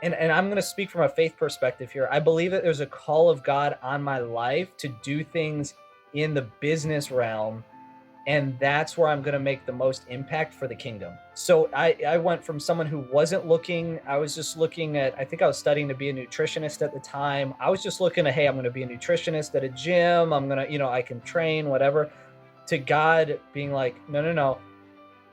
and I'm going to speak from a faith perspective here. I believe that there's a call of God on my life to do things in the business realm, and that's where I'm going to make the most impact for the kingdom. So I went from someone who wasn't looking, I was just looking at, I think I was studying to be a nutritionist at the time. I was just looking at, hey, I'm going to be a nutritionist at a gym. I'm going to, I can train, whatever. To God being like, no, no, no.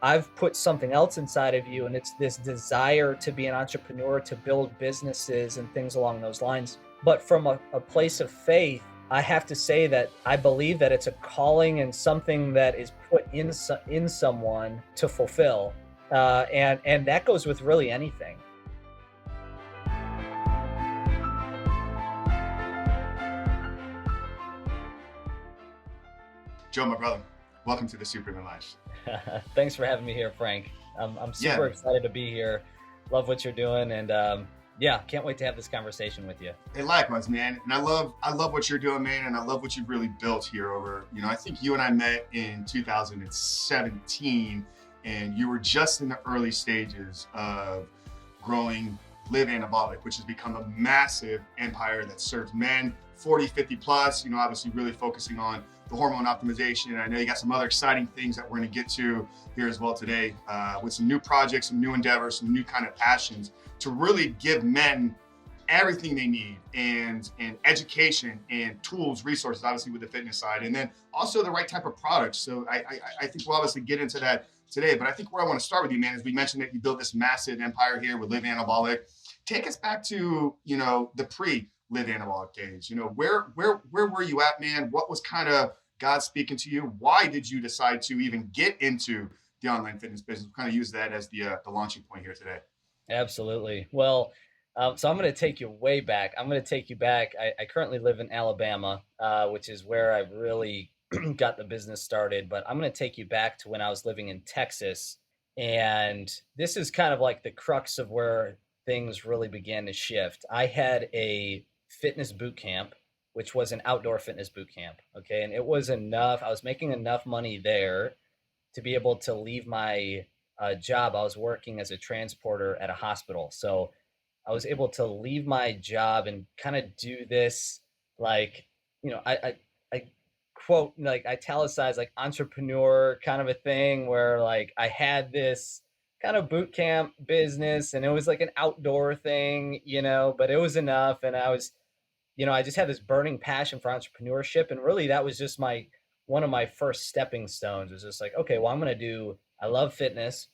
I've put something else inside of you, and it's this desire to be an entrepreneur, to build businesses and things along those lines. But from a place of faith, I have to say that I believe that it's a calling and something that is put in someone to fulfill, and that goes with really anything. Joe, my brother, welcome to the Superman Life. Thanks for having me here, Frank. I'm Yeah, super excited to be here. Love what you're doing, and yeah, can't wait to have this conversation with you. and likewise, man. And I love what you're doing, man, and I love what you've really built here over. I think you and I met in 2017, and you were just in the early stages of growing Live Anabolic, which has become a massive empire that serves men 40, 50 plus. Obviously, really focusing on the hormone optimization. And I know you got some other exciting things that we're going to get to here as well today, with some new projects, some new endeavors, some new kind of passions to really give men everything they need, and education and tools, resources, obviously with the fitness side, and then also the right type of products. So I think we'll obviously get into that today. But I think where I want to start with you, man, is we mentioned that you built this massive empire here with Live Anabolic. Take us back to the pre-Live Anabolic days. Where were you at, man? What was kind of God speaking to you? Why did you decide to even get into the online fitness business? We'll kind of use that as the launching point here today. Absolutely. Well, so I'm going to take you way back. I'm going to take you back. I currently live in Alabama, which is where I really got the business started. But I'm going to take you back to when I was living in Texas. And this is kind of like the crux of where things really began to shift. I had a fitness boot camp, which was an outdoor fitness boot camp. Okay. And it was enough. I was making enough money there to be able to leave my job. I was working as a transporter at a hospital. So I was able to leave my job and kind of do this, like, I quote, like, italicize, like, entrepreneur kind of a thing, where like I had this kind of boot camp business, and it was like an outdoor thing, but it was enough. And I just had this burning passion for entrepreneurship. And really that was just one of my first stepping stones. Was just like, okay, well, I love fitness.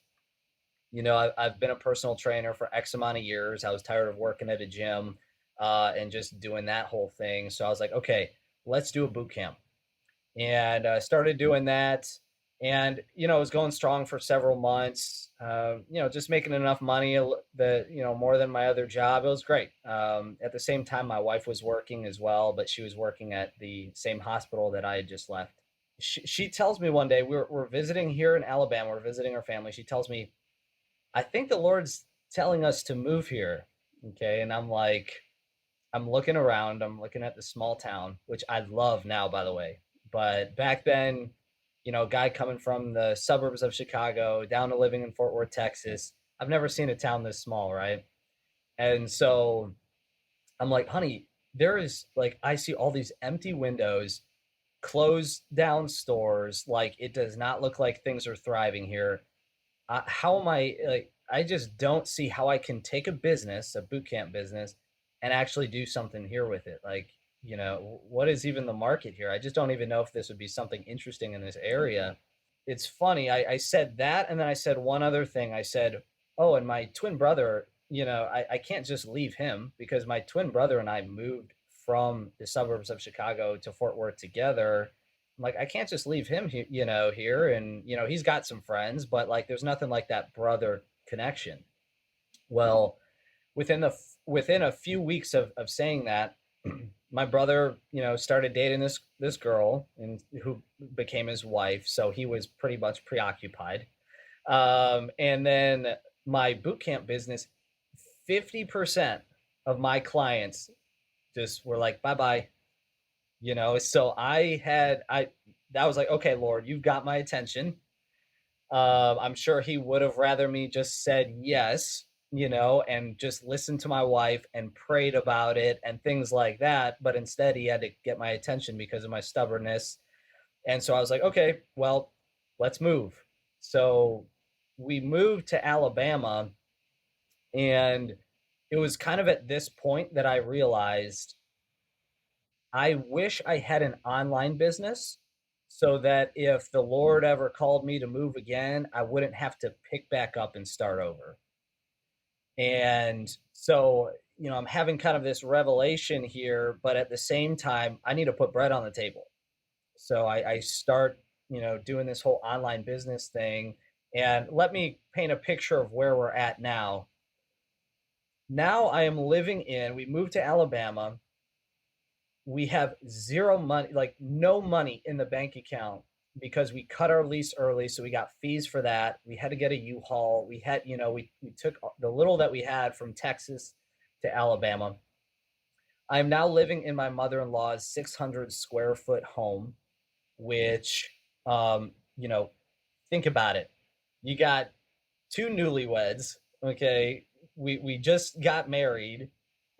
I've been a personal trainer for X amount of years. I was tired of working at a gym, and just doing that whole thing. So I was like, okay, let's do a boot camp. And I started doing that. And, it was going strong for several months, just making enough money that, more than my other job. It was great. At the same time, my wife was working as well, but she was working at the same hospital that I had just left. She tells me one day, we're visiting here in Alabama, we're visiting her family. She tells me, I think the Lord's telling us to move here. Okay. And I'm like, I'm looking around, I'm looking at the small town, which I love now, by the way. But back then, guy coming from the suburbs of Chicago down to living in Fort Worth, Texas, I've never seen a town this small, right? And so I'm like, honey, there is, like, I see all these empty windows, closed down stores. Like, it does not look like things are thriving here. How am I, like, I just don't see how I can take a boot camp business, and actually do something here with it. Like, what is even the market here? I just don't even know if this would be something interesting in this area. It's funny. I said that, and then I said one other thing. I said, oh, and my twin brother, I can't just leave him, because my twin brother and I moved from the suburbs of Chicago to Fort Worth together. I'm like, I can't just leave him here. And, he's got some friends, but like, there's nothing like that brother connection. Well, within a few weeks of saying that, my brother, started dating this girl, and who became his wife. So he was pretty much preoccupied. And then my boot camp business, 50% of my clients just were like, bye bye. So that was like, okay, Lord, you've got my attention. I'm sure he would have rather me just said yes, and just listened to my wife and prayed about it and things like that. But instead, he had to get my attention because of my stubbornness. And so I was like, okay, well, let's move. So we moved to Alabama, and it was kind of at this point that I realized I wish I had an online business so that if the Lord ever called me to move again, I wouldn't have to pick back up and start over. And so, I'm having kind of this revelation here, but at the same time, I need to put bread on the table. So I start, doing this whole online business thing. And let me paint a picture of where we're at now. Now I am we moved to Alabama. We have zero money, like no money in the bank account because we cut our lease early. So we got fees for that. We had to get a U-Haul. We had, we took the little that we had from Texas to Alabama. I'm now living in my mother-in-law's 600 square foot home, which, um, you know, think about it. You got two newlyweds. Okay, we just got married,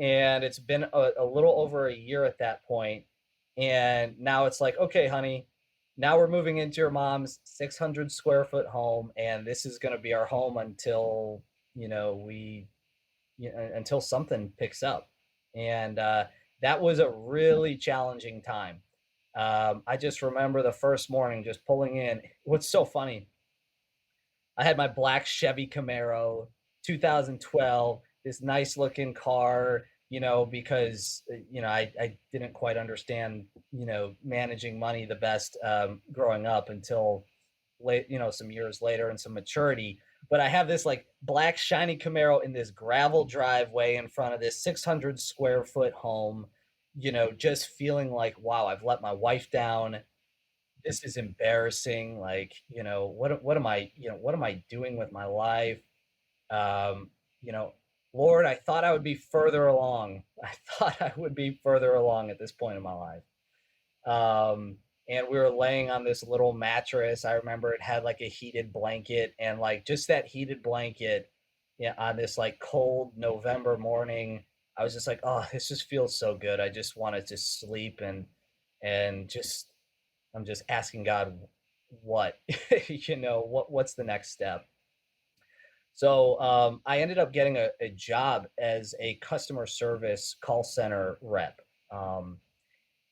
and it's been a little over a year at that point, and now it's like, okay, honey, now we're moving into your mom's 600 square foot home, and this is going to be our home until we until something picks up, and that was a really challenging time. I just remember the first morning just pulling in. What's so funny, I had my black Chevy Camaro, 2012, this nice looking car, because, I didn't quite understand, managing money the best growing up until late, some years later and some maturity. But I have this like black shiny Camaro in this gravel driveway in front of this 600 square foot home, just feeling like, wow, I've let my wife down. This is embarrassing. Like, what am I, what am I doing with my life? Um, you know, Lord, I thought I would be further along. I thought I would be further along at this point in my life. And we were laying on this little mattress. I remember it had like a heated blanket, and like just that heated blanket, yeah, on this like cold November morning. I was just like, oh, this just feels so good. I just wanted to sleep, and just I'm just asking God what, what's the next step. So I ended up getting a job as a customer service call center rep.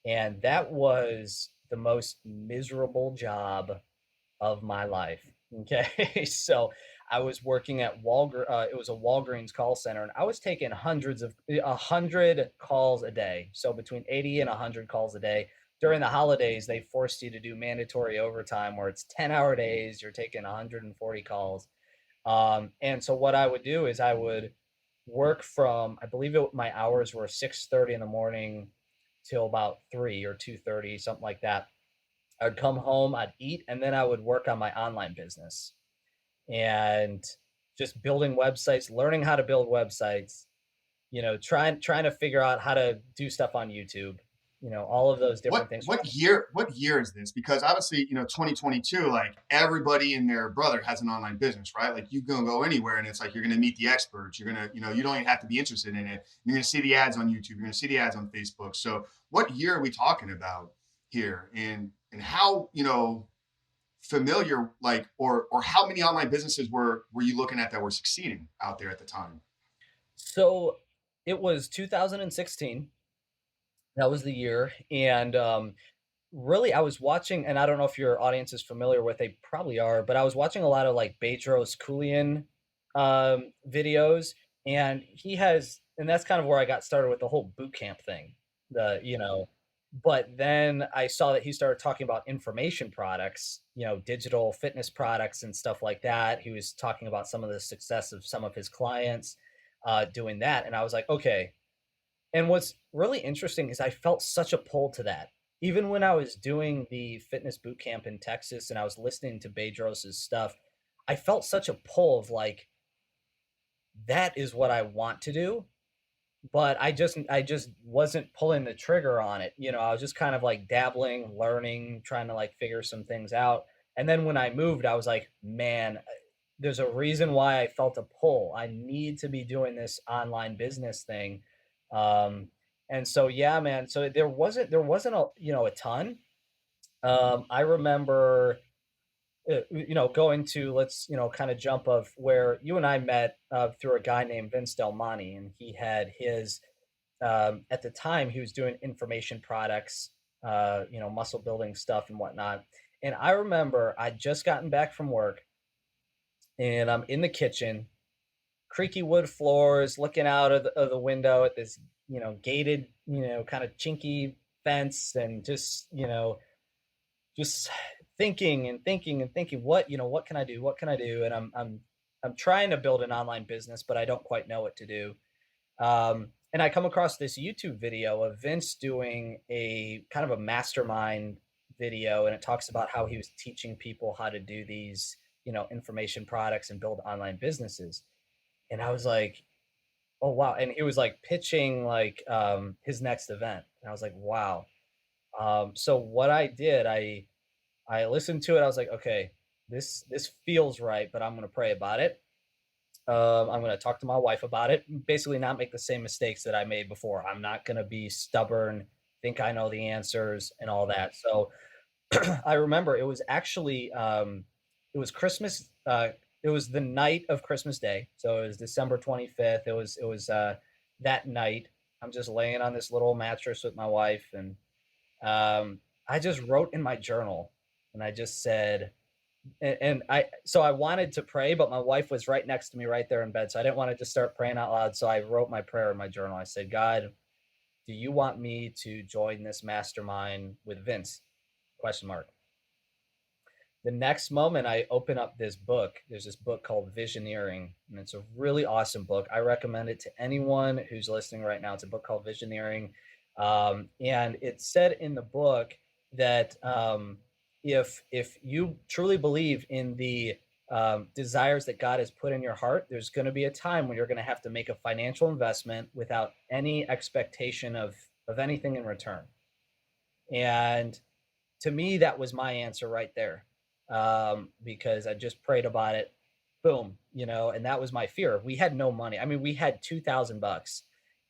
And that was the most miserable job of my life. Okay. So I was working at it was a Walgreens call center, and I was taking 100 calls a day. So between 80 and 100 calls a day. During the holidays, they forced you to do mandatory overtime where it's 10-hour days. You're taking 140 calls. And so what I would do is I would work from, I believe my hours were 6:30 in the morning till about 3 or 2:30, something like that. I'd come home, I'd eat, and then I would work on my online business and just building websites, learning how to build websites, trying to figure out how to do stuff on YouTube, all of those different things. What year is this? Because obviously, 2022, like everybody and their brother has an online business, right? Like you can go anywhere and it's like you're gonna meet the experts. You're gonna, you don't even have to be interested in it. You're gonna see the ads on YouTube, you're gonna see the ads on Facebook. So what year are we talking about here? And how, familiar, like, or how many online businesses were you looking at that were succeeding out there at the time? So it was 2016. That was the year. And really, I was watching, and I don't know if your audience is familiar with, they probably are, but I was watching a lot of like Bedros Keuilian videos, and and that's kind of where I got started with the whole boot camp thing. But then I saw that he started talking about information products, digital fitness products and stuff like that. He was talking about some of the success of some of his clients doing that, and I was like, okay. And what's really interesting is I felt such a pull to that. Even when I was doing the fitness boot camp in Texas and I was listening to Bedros's stuff, I felt such a pull of like, that is what I want to do. But I just wasn't pulling the trigger on it. I was just kind of like dabbling, learning, trying to like figure some things out. And then when I moved, I was like, man, there's a reason why I felt a pull. I need to be doing this online business thing. Um, and so yeah, man. So there wasn't a ton. I remember going to, let's kind of jump of where you and I met through a guy named Vince Del Monte, and he had his at the time he was doing information products, muscle building stuff and whatnot. And I remember I'd just gotten back from work, and I'm in the kitchen, creaky wood floors, looking out of the window at this, gated, kind of chinky fence, and just thinking and thinking and thinking, what can I do? What can I do? And I'm trying to build an online business, but I don't quite know what to do. And I come across this YouTube video of Vince doing a kind of a mastermind video, and it talks about how he was teaching people how to do these, information products and build online businesses. And I was like, oh wow. And he was like pitching like his next event. And I was like, wow. So what I did, I listened to it. I was like, okay, this feels right, but I'm gonna pray about it. I'm going to talk to my wife about it. Basically, not make the same mistakes that I made before. I'm not going to be stubborn, think I know the answers, and all that. So I remember it was actually it was Christmas. It was the night of Christmas Day, so it was December 25th. It was that night. I'm just laying on this little mattress with my wife, and I just wrote in my journal, and I just said, and I wanted to pray, but my wife was right next to me right there in bed. So I didn't want to just start praying out loud. So I wrote my prayer in my journal. I said, God, do you want me to join this mastermind with Vince? Question mark. The next moment I open up this book. There's this book called Visioneering, and it's a really awesome book. I recommend it to anyone who's listening right now. It's a book called Visioneering. And it said in the book that if you truly believe in the desires that God has put in your heart, there's going to be a time when you're going to have to make a financial investment without any expectation of anything in return. And to me, that was my answer right there, because I just prayed about it. Boom, and that was my fear. We had no money. I mean, we had $2,000,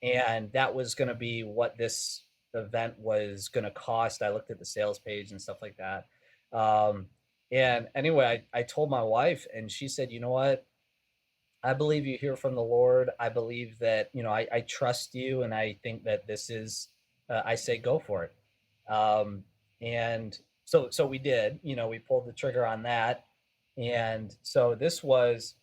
and that was going to be what this event was going to cost. I looked at the sales page and stuff like that. Um, and anyway, I told my wife, and she said, you know what? I believe you hear from the Lord. I believe that, I trust you, and I think that this is, I say, go for it. And so we did, we pulled the trigger on that. And so this was,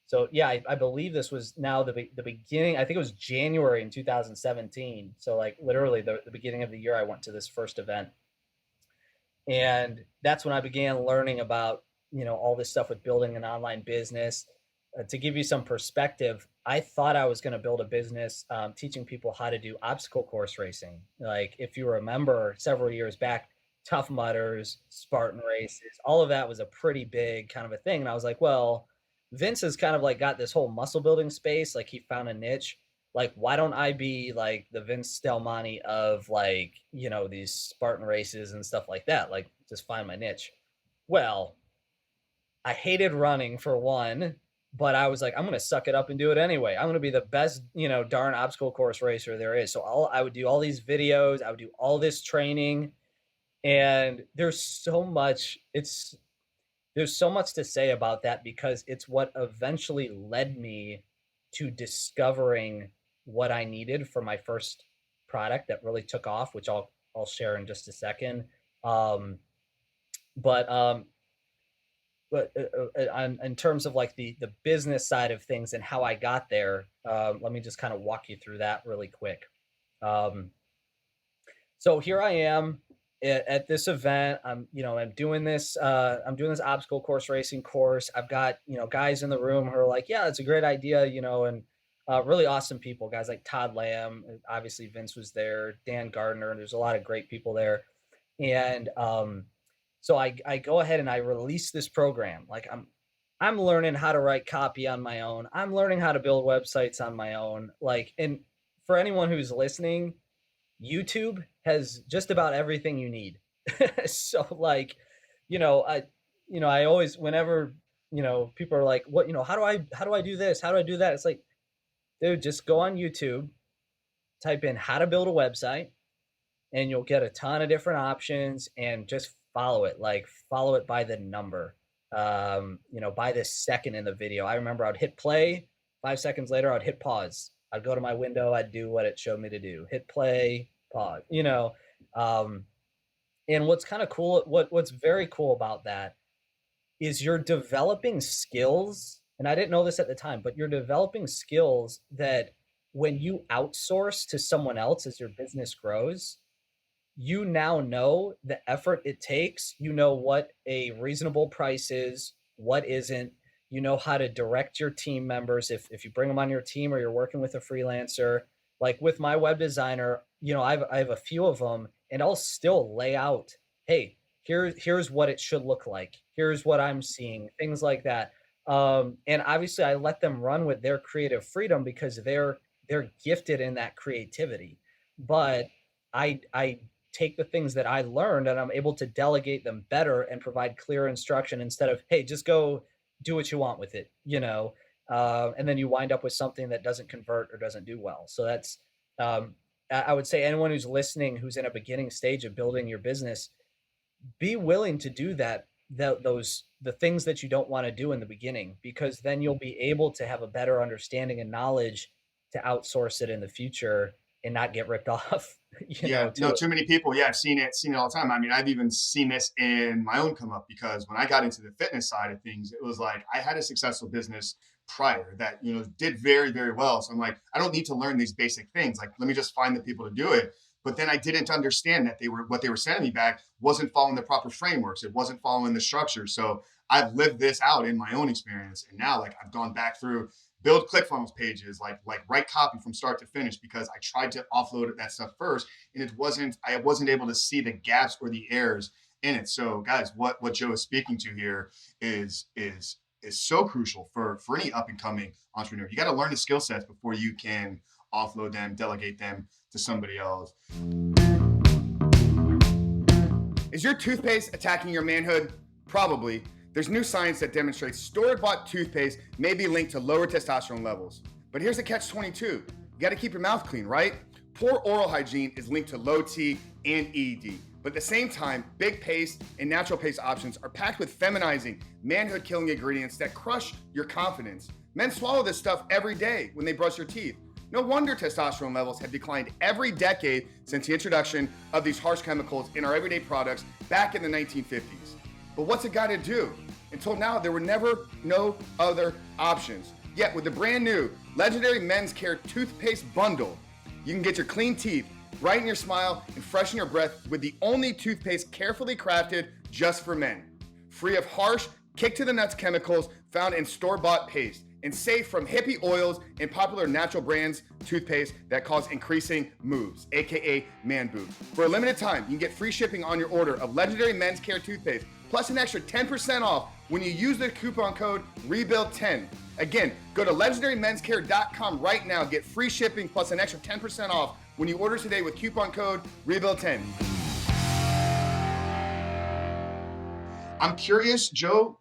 so yeah, I believe this was now the beginning. I think it was January in 2017. So like literally the beginning of the year, I went to this first event, and that's when I began learning about all this stuff with building an online business. To give you some perspective, I thought I was going to build a business teaching people how to do obstacle course racing. Like if you remember several years back, Tough Mudders, Spartan races, all of that was a pretty big kind of a thing. And I was like, well, Vince has kind of like got this whole muscle building space. Like he found a niche. Like, why don't I be like the Vince Del Monte of like, these Spartan races and stuff like that? Like, just find my niche. Well, I hated running for one, but I was like, I'm going to suck it up and do it anyway. I'm going to be the best, darn obstacle course racer there is. So I would do all these videos, I would do all this training, and there's so much to say about that, because it's what eventually led me to discovering what I needed for my first product that really took off, which I'll share in just a second. Um, but in terms of like the business side of things and how I got there, let me just kind of walk you through that really quick. Um, so here I am at this event. I'm doing this obstacle course racing course. I've got guys in the room who are like, yeah, it's a great idea, and really awesome people, guys like Todd Lamb. Obviously Vince was there, Dan Gardner. There's a lot of great people there. And so I go ahead and I release this program. Like I'm learning how to write copy on my own. I'm learning how to build websites on my own. Like, and for anyone who's listening, YouTube has just about everything you need. So like, I always, whenever, people are like, what, how do I do this? How do I do that? It's like, dude, just go on YouTube, type in how to build a website, and you'll get a ton of different options and just follow it. Like follow it by the number. By the second in the video. I remember I'd hit play, 5 seconds later, I'd hit pause. I'd go to my window, I'd do what it showed me to do. Hit play, pause. Um, and what's kind of cool, what's very cool about that is you're developing skills, and I didn't know this at the time, but you're developing skills that when you outsource to someone else as your business grows, you now know the effort it takes. You know what a reasonable price is, what isn't. You know how to direct your team members if you bring them on your team or you're working with a freelancer. Like with my web designer, I have a few of them, and I'll still lay out, hey, here's what it should look like. Here's what I'm seeing, things like that. And obviously, I let them run with their creative freedom because they're gifted in that creativity. But I take the things that I learned and I'm able to delegate them better and provide clear instruction instead of, hey, just go do what you want with it. And then you wind up with something that doesn't convert or doesn't do well. So that's, I would say anyone who's listening, who's in a beginning stage of building your business, be willing to do the things that you don't want to do in the beginning, because then you'll be able to have a better understanding and knowledge to outsource it in the future and not get ripped off, Yeah, no, too. too many people. Yeah, I've seen it all the time. I mean, I've even seen this in my own come up because when I got into the fitness side of things, it was like I had a successful business prior that did very very well. So I'm like, I don't need to learn these basic things. Like, let me just find the people to do it. But then I didn't understand that what they were sending me back wasn't following the proper frameworks. It wasn't following the structure. So I've lived this out in my own experience, and now like I've gone back through build ClickFunnels pages, like write copy from start to finish because I tried to offload that stuff first and I wasn't able to see the gaps or the errors in it. So guys, what Joe is speaking to here is so crucial for any up and coming entrepreneur. You got to learn the skill sets before you can offload them, delegate them to somebody else. Is your toothpaste attacking your manhood? Probably. There's new science that demonstrates store-bought toothpaste may be linked to lower testosterone levels. But here's the catch-22. You got to keep your mouth clean, right? Poor oral hygiene is linked to low T and ED. But at the same time, big paste and natural paste options are packed with feminizing, manhood-killing ingredients that crush your confidence. Men swallow this stuff every day when they brush their teeth. No wonder testosterone levels have declined every decade since the introduction of these harsh chemicals in our everyday products back in the 1950s. But what's it got to do? Until now, there were never no other options. Yet with the brand new Legendary Men's Care Toothpaste Bundle, you can get your clean teeth, brighten your smile, and freshen your breath with the only toothpaste carefully crafted just for men. Free of harsh, kick-to-the-nuts chemicals found in store-bought paste, and safe from hippie oils and popular natural brands toothpaste that cause increasing moves, aka man boobs. For a limited time, you can get free shipping on your order of Legendary Men's Care Toothpaste, plus an extra 10% off when you use the coupon code REBUILD10. Again, go to legendarymenscare.com right now, get free shipping plus an extra 10% off when you order today with coupon code REBUILD10. I'm curious, Joe,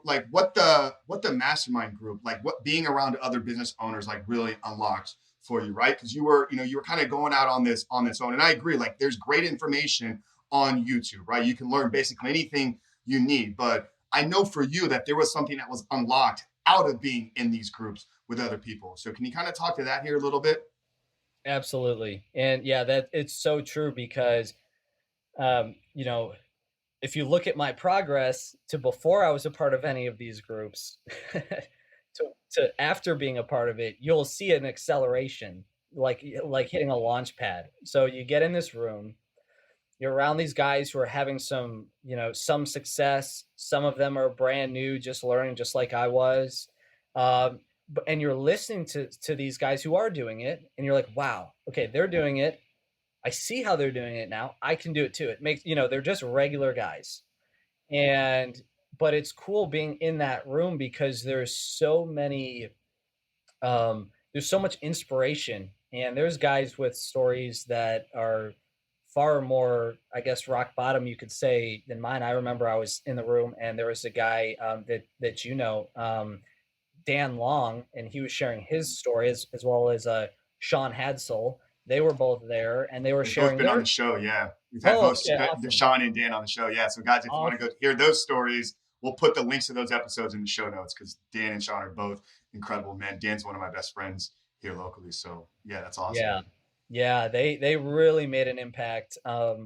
like what the mastermind group, like what being around other business owners like really unlocked for you, right? Because you were kind of going out on this own. And I agree, like there's great information on YouTube, right? You can learn basically anything you need. But I know for you that there was something that was unlocked out of being in these groups with other people. So can you kind of talk to that here a little bit? Absolutely. And yeah, that it's so true because, um, you know, if you look at my progress to before I was a part of any of these groups to after being a part of it, you'll see an acceleration like hitting a launch pad. So you get in this room, you're around these guys who are having some success. Some of them are brand new, just learning, just like I was. And you're listening to these guys who are doing it, and you're like, wow, okay, they're doing it. I see how they're doing it now. I can do it too. It makes, they're just regular guys. And, but it's cool being in that room because there's so much inspiration, and there's guys with stories that are far more, I guess, rock bottom, you could say, than mine. I remember I was in the room and there was a guy that Dan Long, and he was sharing his story as well as Sean Hadsel. They were both there and they were They've both sharing been on their. the show. Yeah. We've had Oh, both okay, awesome, Deshaun and Dan on the show. Yeah. So, guys, if you want to go awesome. hear those stories, we'll put the links to those episodes in the show notes because Dan and Sean are both incredible men. Dan's one of my best friends here locally. So, yeah, that's awesome. Yeah. Yeah, they really made an impact,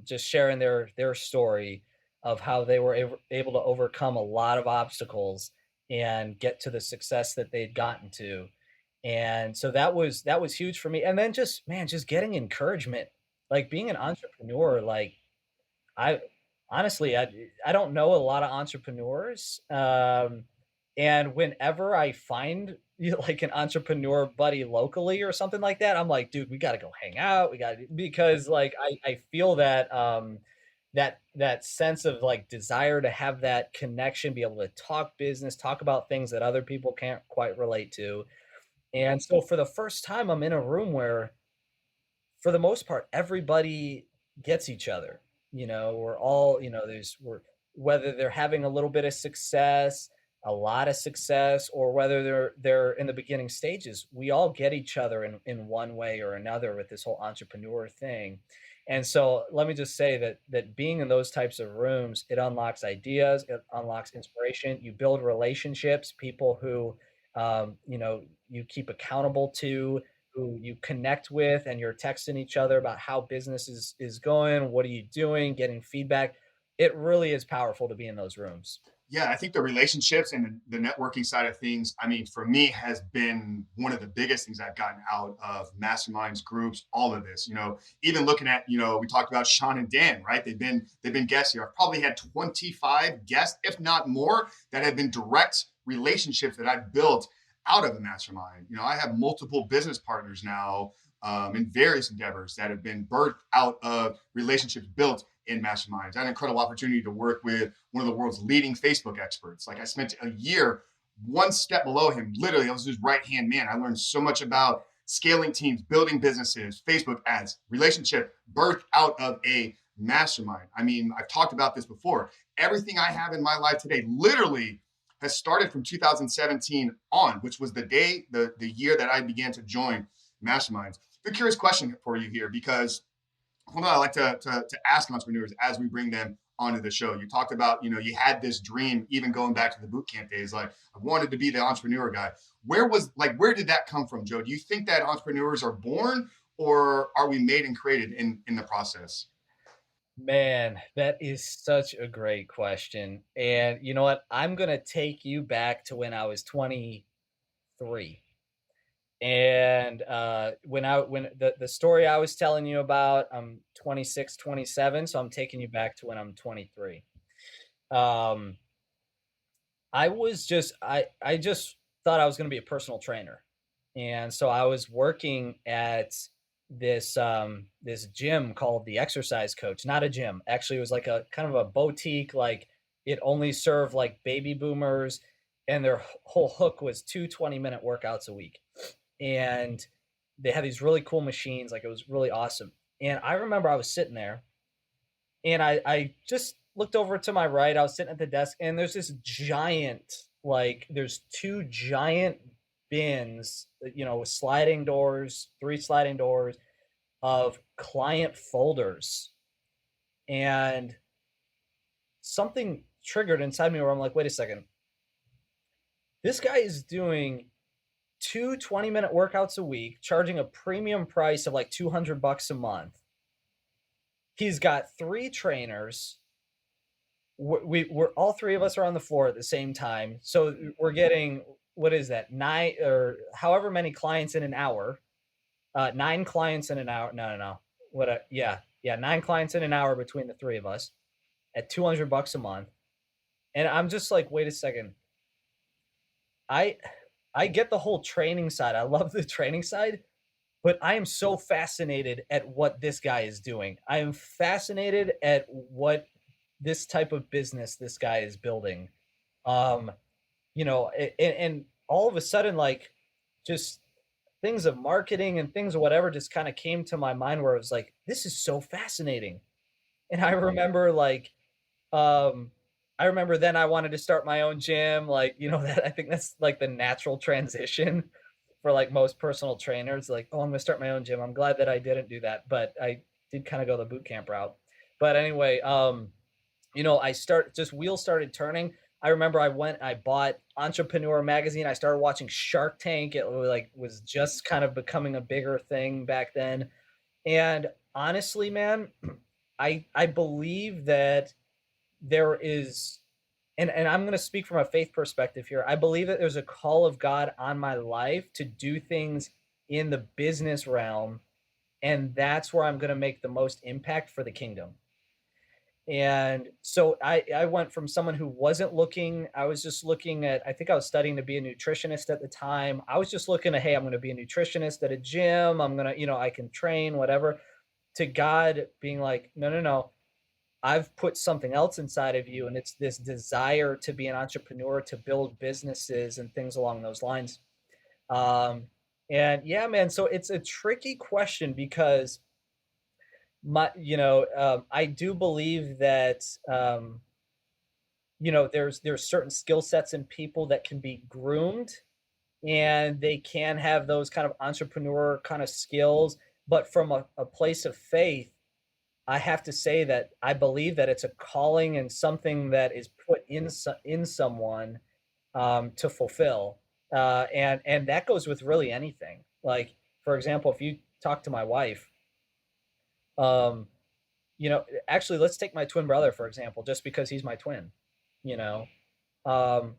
just sharing their story of how they were able to overcome a lot of obstacles and get to the success that they'd gotten to. And so that was huge for me. And then just man, just getting encouragement. Like being an entrepreneur, like I honestly, I don't know a lot of entrepreneurs, and whenever I find like an entrepreneur buddy locally or something like that, I'm like, dude, we got to go hang out. We got to because like I feel that that sense of like desire to have that connection, be able to talk business, talk about things that other people can't quite relate to. And so for the first time, I'm in a room where for the most part, everybody gets each other. We're all, we're whether they're having a little bit of success, a lot of success, or whether they're in the beginning stages, we all get each other in one way or another with this whole entrepreneur thing. And so let me just say that being in those types of rooms, it unlocks ideas, it unlocks inspiration. You build relationships, people who you keep accountable to, who you connect with, and you're texting each other about how business is going, what are you doing, getting feedback. It really is powerful to be in those rooms. Yeah, I think the relationships and the networking side of things, I mean, for me, has been one of the biggest things I've gotten out of masterminds, groups, all of this. Even looking at, we talked about Sean and Dan, right? They've been guests here. I've probably had 25 guests, if not more, that have been direct relationships that I've built out of a mastermind. I have multiple business partners now in various endeavors that have been birthed out of relationships built in masterminds. I had an incredible opportunity to work with one of the world's leading Facebook experts. Like I spent a year one step below him. Literally, I was his right hand man. I learned so much about scaling teams, building businesses, Facebook ads, relationship, birth out of a mastermind. I mean, I've talked about this before. Everything I have in my life today literally has started from 2017 on, which was the year that I began to join masterminds. A curious question for you here, because one I like to ask entrepreneurs as we bring them onto the show. You talked about, you had this dream, even going back to the boot camp days, like I wanted to be the entrepreneur guy. Where did that come from, Joe? Do you think that entrepreneurs are born, or are we made and created in the process? Man, that is such a great question. And you know what? I'm going to take you back to when I was 23. And when the story I was telling you about, I'm 26, 27, so I'm taking you back to when I'm 23. Um, I just thought I was going to be a personal trainer, and so I was working at this gym called the Exercise Coach. Not a gym, actually, it was like a kind of a boutique. Like it only served like baby boomers, and their whole hook was 2 20-minute workouts a week, and they had these really cool machines. Like it was really awesome. And I remember I was sitting there and I just looked over to my right. I was sitting at the desk, and there's this giant, like, there's two giant bins, with sliding doors, three sliding doors of client folders. And something triggered inside me where I'm like, wait a second, this guy is doing 2 20-minute workouts a week, charging a premium price of like $200 a month. He's got three trainers. We're all three of us are on the floor at the same time, so we're getting, what is that, nine or however many clients in an hour, nine clients in an hour. No, yeah, nine clients in an hour between the three of us at $200 a month. And I'm just like, wait a second, i I get the whole training side, I love the training side, but I am so fascinated at what this guy is doing. I am fascinated at what this type of business this guy is building. Um, and all of a sudden, like, just things of marketing and things of whatever just kind of came to my mind where it was like, this is so fascinating. And I remember like, um, I remember then I wanted to start my own gym. Like, that I think that's like the natural transition for like most personal trainers. Like, oh, I'm gonna start my own gym. I'm glad that I didn't do that, but I did kind of go the boot camp route. But anyway, I start just wheels started turning. I remember I bought Entrepreneur magazine. I started watching Shark Tank. It was just kind of becoming a bigger thing back then. And honestly, man, I believe that there is, and I'm going to speak from a faith perspective here. I believe that there's a call of God on my life to do things in the business realm, and that's where I'm going to make the most impact for the kingdom. And so I went from someone who wasn't looking, I was just looking at, I think I was studying to be a nutritionist at the time. I was just looking at, hey, I'm going to be a nutritionist at a gym. I'm going to, I can train, whatever. To God being like, no, no, no. I've put something else inside of you, and it's this desire to be an entrepreneur, to build businesses and things along those lines. Um, and yeah, man, so it's a tricky question because I do believe that there's certain skill sets in people that can be groomed, and they can have those kind of entrepreneur kind of skills, but from a place of faith, I have to say that I believe that it's a calling and something that is put in someone to fulfill, and that goes with really anything. Like, for example, if you talk to my wife, um, actually, let's take my twin brother for example, just because he's my twin. You know, um,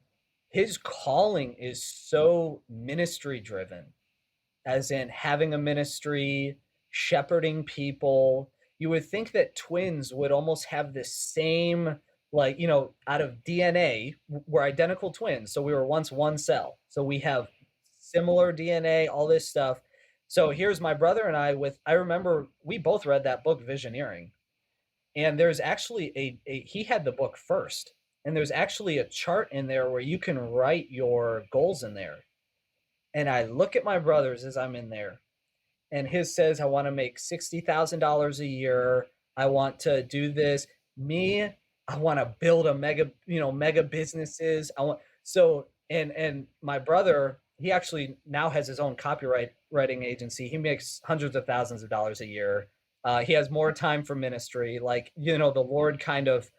his calling is so ministry driven, as in having a ministry, shepherding people. You would think that twins would almost have the same, like, out of DNA, we're identical twins. So we were once one cell. So we have similar DNA, all this stuff. So here's my brother and I remember we both read that book, Visioneering. And there's actually he had the book first. And there's actually a chart in there where you can write your goals in there. And I look at my brothers as I'm in there, and his says, I want to make $60,000 a year. I want to do this. Me, I want to build a mega businesses. I want so and my brother, he actually now has his own copyright writing agency. He makes hundreds of thousands of dollars a year. He has more time for ministry. Like, the Lord kind of,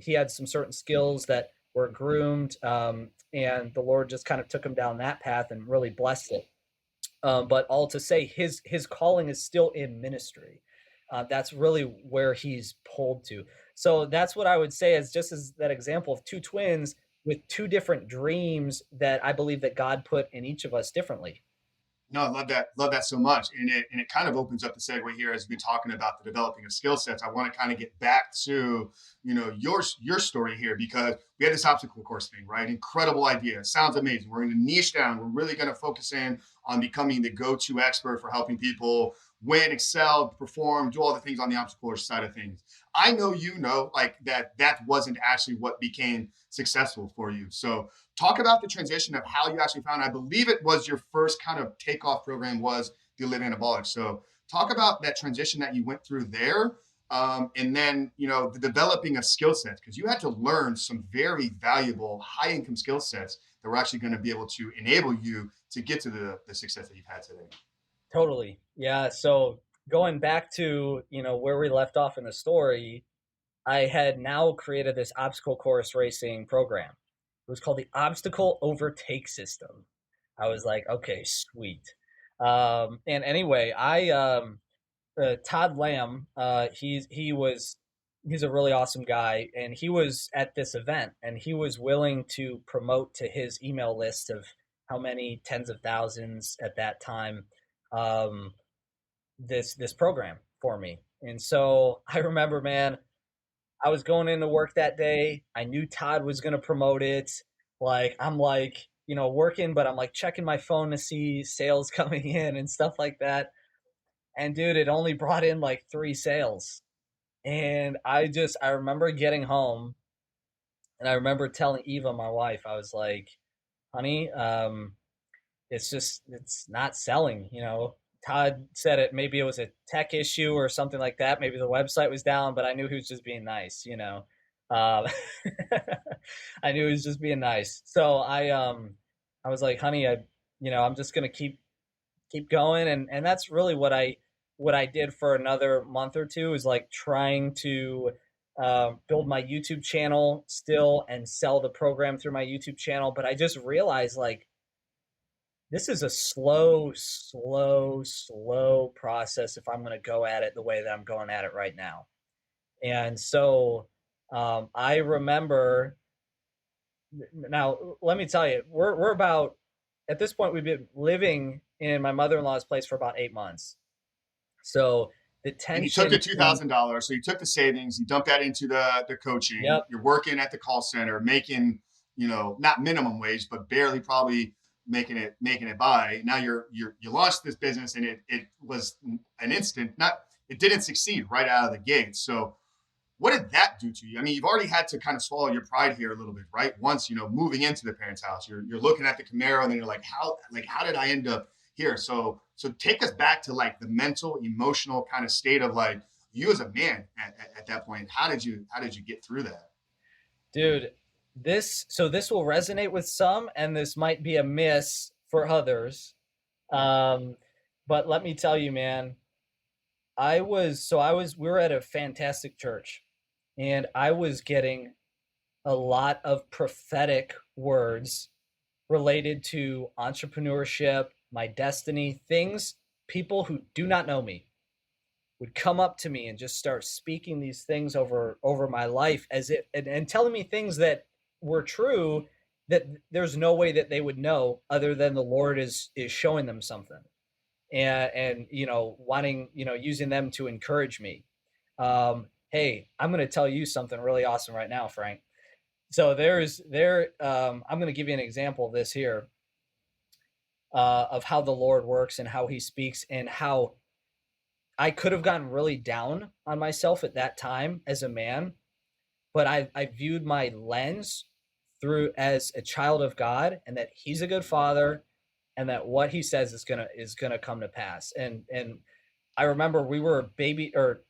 he had some certain skills that were groomed, and the Lord just kind of took him down that path and really blessed it. But all to say, his calling is still in ministry. That's really where he's pulled to. So that's what I would say, as just as that example of two twins with two different dreams that I believe that God put in each of us differently. No, I love that. Love that so much. And it kind of opens up the segue here as we're talking about the developing of skill sets. I want to kind of get back to, your story here, because we had this obstacle course thing, right? Incredible idea. Sounds amazing. We're going to niche down. We're really going to focus in on becoming the go-to expert for helping people win, excel, perform, do all the things on the obstacle course side of things. I know like that wasn't actually what became successful for you. So talk about the transition of how you actually found, I believe it was your first kind of takeoff program was the Live Anabolic. So talk about that transition that you went through there. And then, the developing of skill sets, because you had to learn some very valuable high income skill sets that were actually going to be able to enable you to get to the success that you've had today. Totally. Yeah. So going back to, where we left off in the story, I had now created this obstacle course racing program. It was called the Obstacle Overtake System. I was like, okay, sweet. And anyway, Todd Lamb, he's a really awesome guy, and he was at this event, and he was willing to promote to his email list of how many tens of thousands at that time, um, this program for me. And so I remember, man, I was going into work that day. I knew Todd was going to promote it. Like, I'm like, working, but I'm like checking my phone to see sales coming in and stuff like that. And dude, it only brought in like 3 sales. And I remember getting home, and I remember telling Eva, my wife, I was like, honey, it's not selling. Todd said it, maybe it was a tech issue or something like that. Maybe the website was down, but I knew he was just being nice. Um, I knew he was just being nice. So I was like, honey, I'm just gonna keep going, and that's really what I did for another month or two, is like trying to build my YouTube channel still and sell the program through my YouTube channel. But I just realized, like, this is a slow process if I'm going to go at it the way that I'm going at it right now. And so I remember, now let me tell you, we're about, at this point, we've been living in my mother-in-law's place for about 8 months. So the And you took the tension in, $2,000. So you took the savings, you dumped that into the coaching. yep, You're working at the call center, making, not minimum wage, but barely probably making it by. Now you launched this business, and it was an instant, not, it didn't succeed right out of the gate. So what did that do to you? I mean, you've already had to kind of swallow your pride here a little bit, right? Once, moving into the parents' house, you're looking at the Camaro, and then you're like, how did I end up here? So take us back to like the mental, emotional kind of state of like you as a man at that point. How did you get through that? dude, this will resonate with some, and this might be a miss for others. Um, but let me tell you, man, we were at a fantastic church, and I was getting a lot of prophetic words related to entrepreneurship, my destiny, things people who do not know me would come up to me and just start speaking these things over my life, as if, and telling me things that were true, that there's no way that they would know other than the Lord is showing them something, and wanting, using them to encourage me. Hey, I'm going to tell you something really awesome right now, Frank. So I'm going to give you an example of this here, of how the Lord works and how he speaks, and how I could have gotten really down on myself at that time as a man, but I viewed my lens through as a child of God, and that he's a good father, and that what he says is gonna come to pass. And I remember we were baby or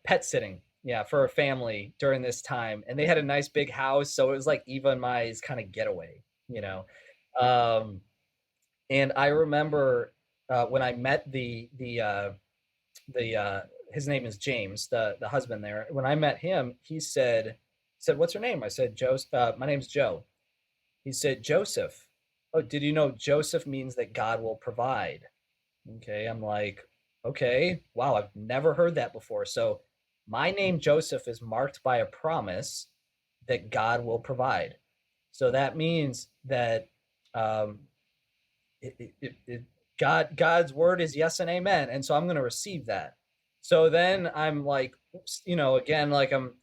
pet sitting, yeah, for a family during this time, and they had a nice big house, so it was like Eva and Mai's kind of getaway, you know. Um, and I remember when I met the his name is James, the husband there. When I met him, he said, "What's your name?" I said, "Joe. My name's Joe." He said, "Joseph." Oh, did you know Joseph means that God will provide? Okay, I'm like, okay, wow, I've never heard that before. So my name Joseph is marked by a promise that God will provide. So that means that um, God's word is yes and amen, and so I'm going to receive that. So then I'm like, again, like I'm,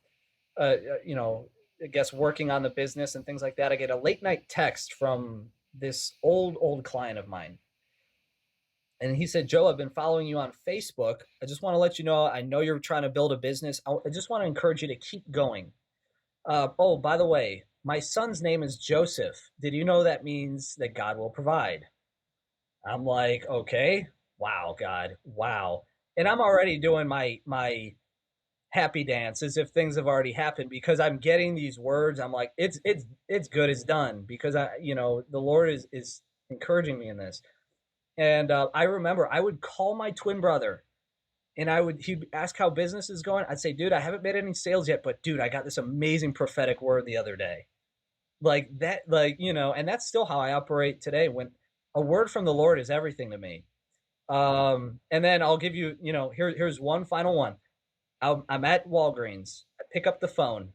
you know, I guess working on the business and things like that. I get a late night text from this old client of mine, and he said, "Joe, I've been following you on Facebook. I just want to let you know, I know you're trying to build a business. I just want to encourage you to keep going. Oh, by the way, my son's name is Joseph. Did you know that means that God will provide?" I'm like, okay, wow, God, wow. And I'm already doing my happy dance as if things have already happened, because I'm getting these words. I'm like, it's good, it's done, because the Lord is encouraging me in this. And I remember I would call my twin brother, and he'd ask how business is going. I'd say, dude, I haven't made any sales yet, but dude, I got this amazing prophetic word the other day. Like that, and that's still how I operate today. When a word from the Lord is everything to me. And then I'll give you, here's one final one. I'm at Walgreens. I pick up the phone.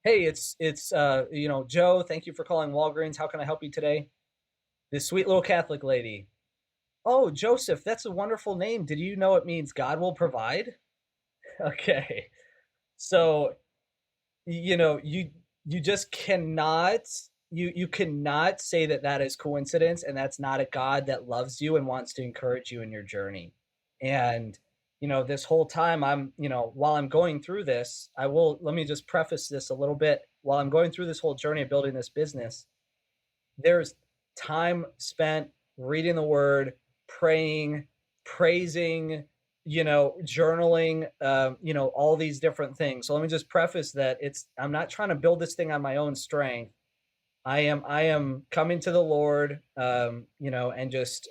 Hey, it's Joe. Thank you for calling Walgreens. How can I help you today? This sweet little Catholic lady. Oh, Joseph, that's a wonderful name. Did you know it means God will provide? Okay. So, you just cannot say that that is coincidence, and that's not a God that loves you and wants to encourage you in your journey. And this whole time, while I'm going through this, let me just preface this a little bit. While I'm going through this whole journey of building this business, there's time spent reading the word, praying, praising, journaling, all these different things. So let me just preface that I'm not trying to build this thing on my own strength. I am coming to the Lord, and just,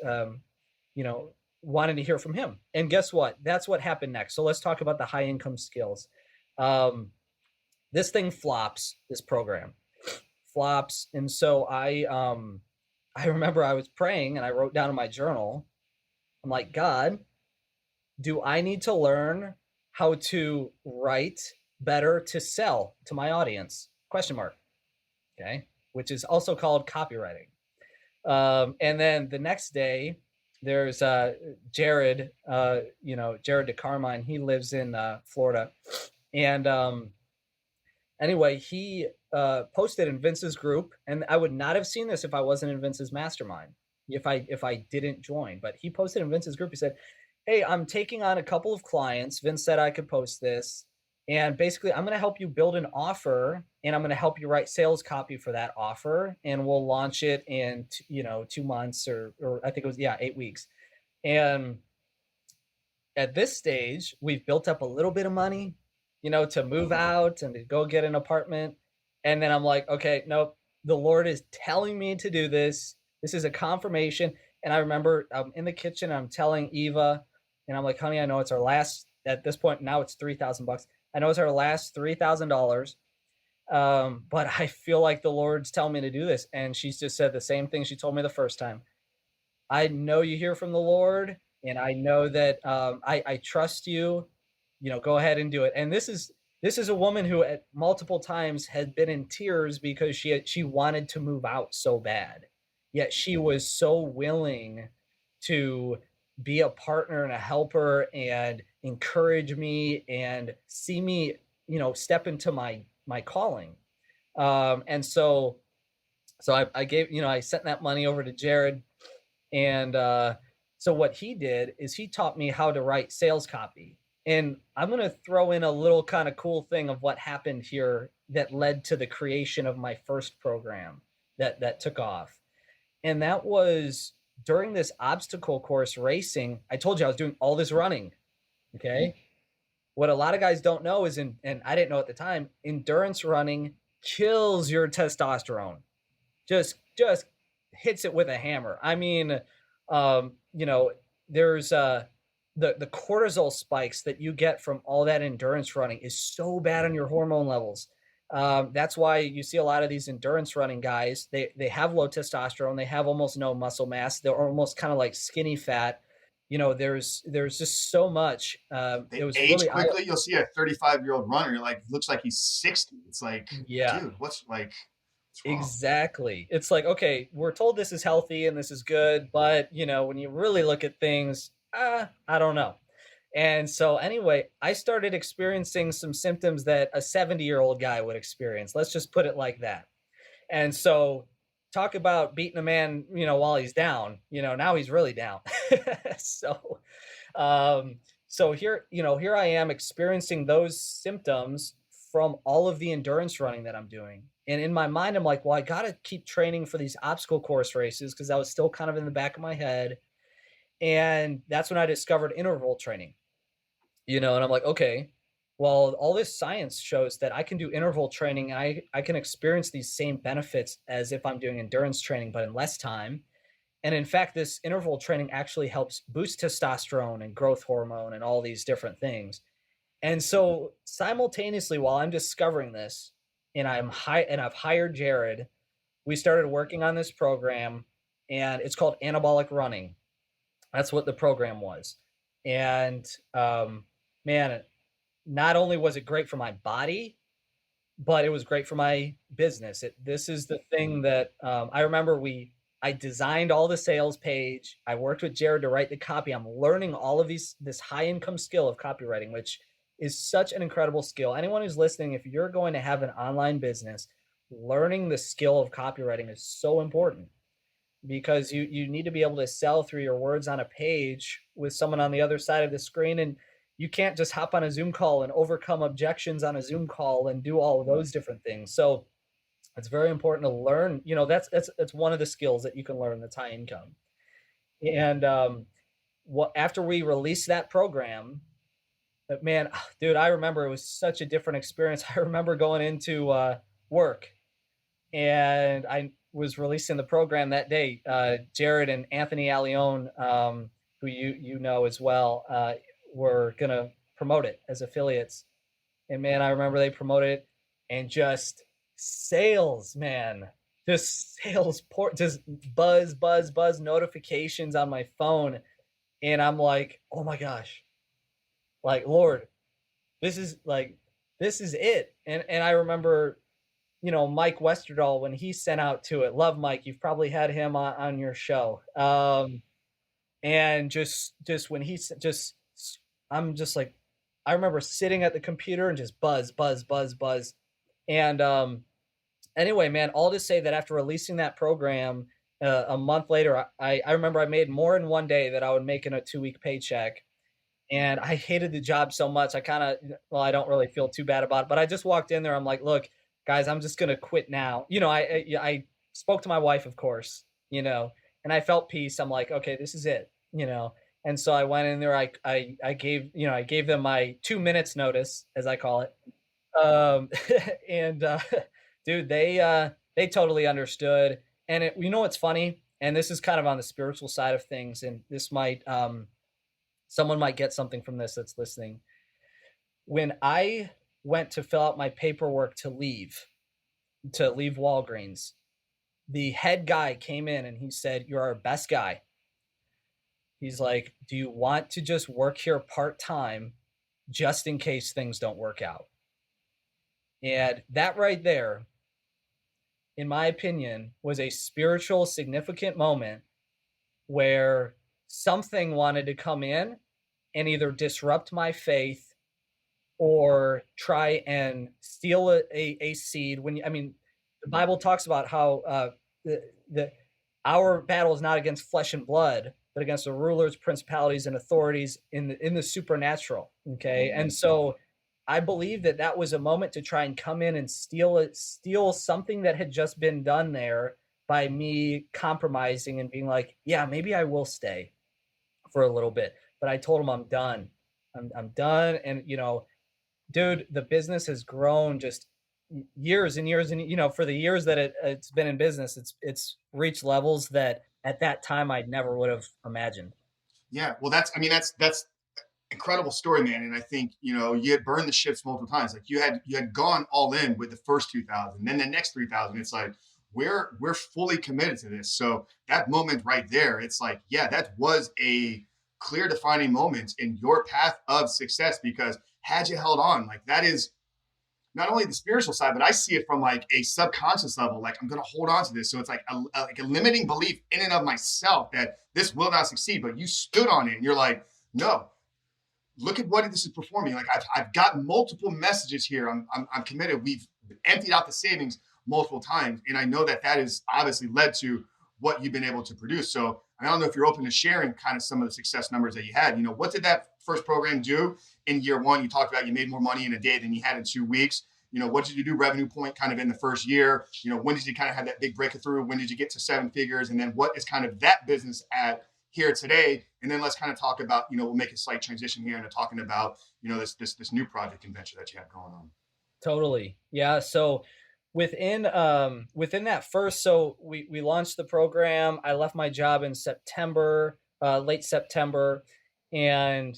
wanting to hear from him. And guess what? That's what happened next. So let's talk about the high income skills. Um, this thing flops, this program flops. And so I remember I was praying and I wrote down in my journal, I'm like, God, do I need to learn how to write better to sell to my audience? Question mark. Okay. Which is also called copywriting. And then the next day, there's Jared, Jared DeCarmine. He lives in Florida. And anyway, he posted in Vince's group, and I would not have seen this if I wasn't in Vince's mastermind, if I didn't join. But he posted in Vince's group. He said, "Hey, I'm taking on a couple of clients. Vince said I could post this, and basically, I'm going to help you build an offer, and I'm going to help you write sales copy for that offer, and we'll launch it in 2 months or I think it was 8 weeks." And at this stage, we've built up a little bit of money, to move out and to go get an apartment. And then I'm like, okay, nope, the Lord is telling me to do this. This is a confirmation. And I remember I'm in the kitchen, I'm telling Eva, and I'm like, honey, I know it's our last, at this point, now it's $3,000. I know it's our last $3,000. But I feel like the Lord's telling me to do this. And she's just said the same thing she told me the first time. I know you hear from the Lord, and I know that I trust you. Go ahead and do it. And this is a woman who at multiple times had been in tears because she wanted to move out so bad, yet she was so willing to be a partner and a helper and encourage me and see me, step into my calling. And so I gave, I sent that money over to Jared. And so what he did is he taught me how to write sales copy. And I'm going to throw in a little kind of cool thing of what happened here that led to the creation of my first program that took off. And that was during this obstacle course racing. I told you I was doing all this running. Okay. What a lot of guys don't know is, and I didn't know at the time, endurance running kills your testosterone. Just hits it with a hammer. I mean, there's the cortisol spikes that you get from all that endurance running is so bad on your hormone levels. That's why you see a lot of these endurance running guys. They have low testosterone. They have almost no muscle mass. They're almost kind of like skinny fat. There's just so much. They It was age really quickly. You'll see a 35-year-old runner. You're like, looks like he's 60. It's like, yeah. dude, what's wrong? Exactly. It's like, okay, we're told this is healthy and this is good, but when you really look at things, I don't know. And so anyway, I started experiencing some symptoms that a 70-year-old guy would experience. Let's just put it like that. And so talk about beating a man, while he's down, now he's really down. So, so here I am experiencing those symptoms from all of the endurance running that I'm doing. And in my mind, I'm like, well, I got to keep training for these obstacle course races because that was still kind of in the back of my head. And that's when I discovered interval training, and I'm like, okay, well, all this science shows that I can do interval training. I can experience these same benefits as if I'm doing endurance training, but in less time. And in fact, this interval training actually helps boost testosterone and growth hormone and all these different things. And so simultaneously, while I'm discovering this, and I've hired Jared, we started working on this program, and it's called Anabolic Running. That's what the program was. And man, not only was it great for my body, but it was great for my business. This is the thing that I remember I designed all the sales page. I worked with Jared to write the copy. I'm learning all of this high income skill of copywriting, which is such an incredible skill. Anyone who's listening, if you're going to have an online business, learning the skill of copywriting is so important because you need to be able to sell through your words on a page with someone on the other side of the screen. And you can't just hop on a Zoom call and overcome objections on a Zoom call and do all of those different things. So It's very important to learn. That's one of the skills that you can learn that's high income. And what after we released that program, but man, dude, I remember it was such a different experience. I remember going into work, and I was releasing the program that day. Jared and Anthony Allione, who you know as well, were gonna promote it as affiliates. And man, I remember they promoted it, and just sales, man, just sales, just buzz, buzz, buzz notifications on my phone, and I'm like, oh my gosh, like Lord, this is like this is it. And I remember, Mike Westerdahl, when he sent out to it. Love Mike, you've probably had him on your show. And just when he just I'm just like, I remember sitting at the computer and just buzz, buzz, buzz, buzz. And anyway, man, all to say that after releasing that program, a month later, I remember I made more in one day that I would make in a 2-week paycheck. And I hated the job so much. I kind of, well, I don't really feel too bad about it, but I just walked in there. I'm like, look, guys, I'm just going to quit now. I spoke to my wife, of course, and I felt peace. I'm like, okay, this is it. And so I went in there. I gave them my 2 minutes notice, as I call it. And dude, they totally understood. And what's funny, and this is kind of on the spiritual side of things, and this might, someone might get something from this that's listening. When I went to fill out my paperwork to leave Walgreens, the head guy came in and he said, "You're our best guy." He's like, "Do you want to just work here part-time just in case things don't work out?" And that right there, in my opinion, was a spiritual significant moment where something wanted to come in and either disrupt my faith or try and steal a seed. The Bible talks about how the our battle is not against flesh and blood, but against the rulers, principalities, and authorities in the supernatural. Okay, and so I believe that was a moment to try and come in and steal something that had just been done there by me compromising and being like, yeah, maybe I will stay for a little bit. But I told him I'm done. I'm done. And dude, the business has grown just years and years, and for the years that it's been in business, it's reached levels that at that time I never would have imagined. Yeah, well, that's incredible story, man. And I think you had burned the ships multiple times. Like you had gone all in with the first 2,000, then the next 3,000. It's like we're fully committed to this. So that moment right there, it's like, yeah, that was a clear defining moment in your path of success, because had you held on, like that is not only the spiritual side, but I see it from like a subconscious level. Like I'm going to hold on to this. So it's like a limiting belief in and of myself that this will not succeed, but you stood on it and you're like, no, look at what this is performing. Like I've got multiple messages here. I'm committed. We've emptied out the savings multiple times. And I know that has obviously led to what you've been able to produce. So I don't know if you're open to sharing kind of some of the success numbers that you had. What did that first program do in year one? You talked about you made more money in a day than you had in 2 weeks. What did you do revenue point kind of in the first year? When did you kind of have that big breakthrough? When did you get to 7 figures? And then what is kind of that business at here today? And then let's kind of talk about, we'll make a slight transition here into talking about, this new project and venture that you have going on. Totally. Yeah. So within that first, so we launched the program. I left my job in September, late September, and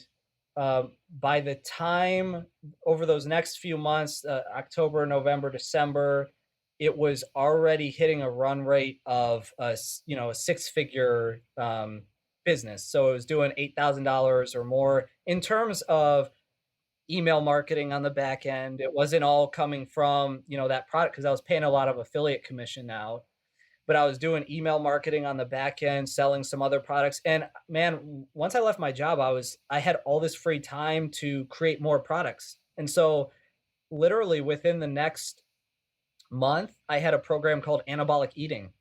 by the time over those next few months, October, November, December, it was already hitting a run rate of a 6-figure business. So it was doing $8,000 or more in terms of email marketing on the back end. It wasn't all coming from, that product, because I was paying a lot of affiliate commission out, but I was doing email marketing on the back end, selling some other products. And man, once I left my job, I had all this free time to create more products. And so literally within the next month, I had a program called Anabolic Eating.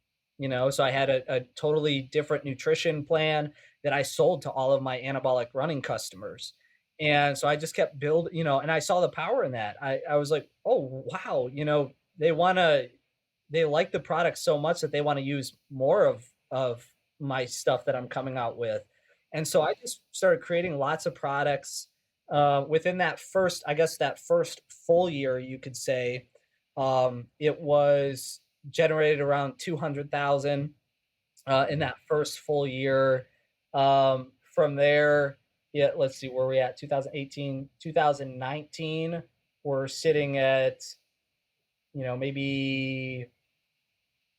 So I had a totally different nutrition plan that I sold to all of my anabolic running customers. And so I just kept building, and I saw the power in that. I was like, oh, wow, they want to they like the product so much that they want to use more of my stuff that I'm coming out with. And so I just started creating lots of products. Within that first, I guess that first full year, you could say, it was generated around 200,000 in that first full year. From there, yeah, let's see where we at. 2018, 2019, we're sitting at, maybe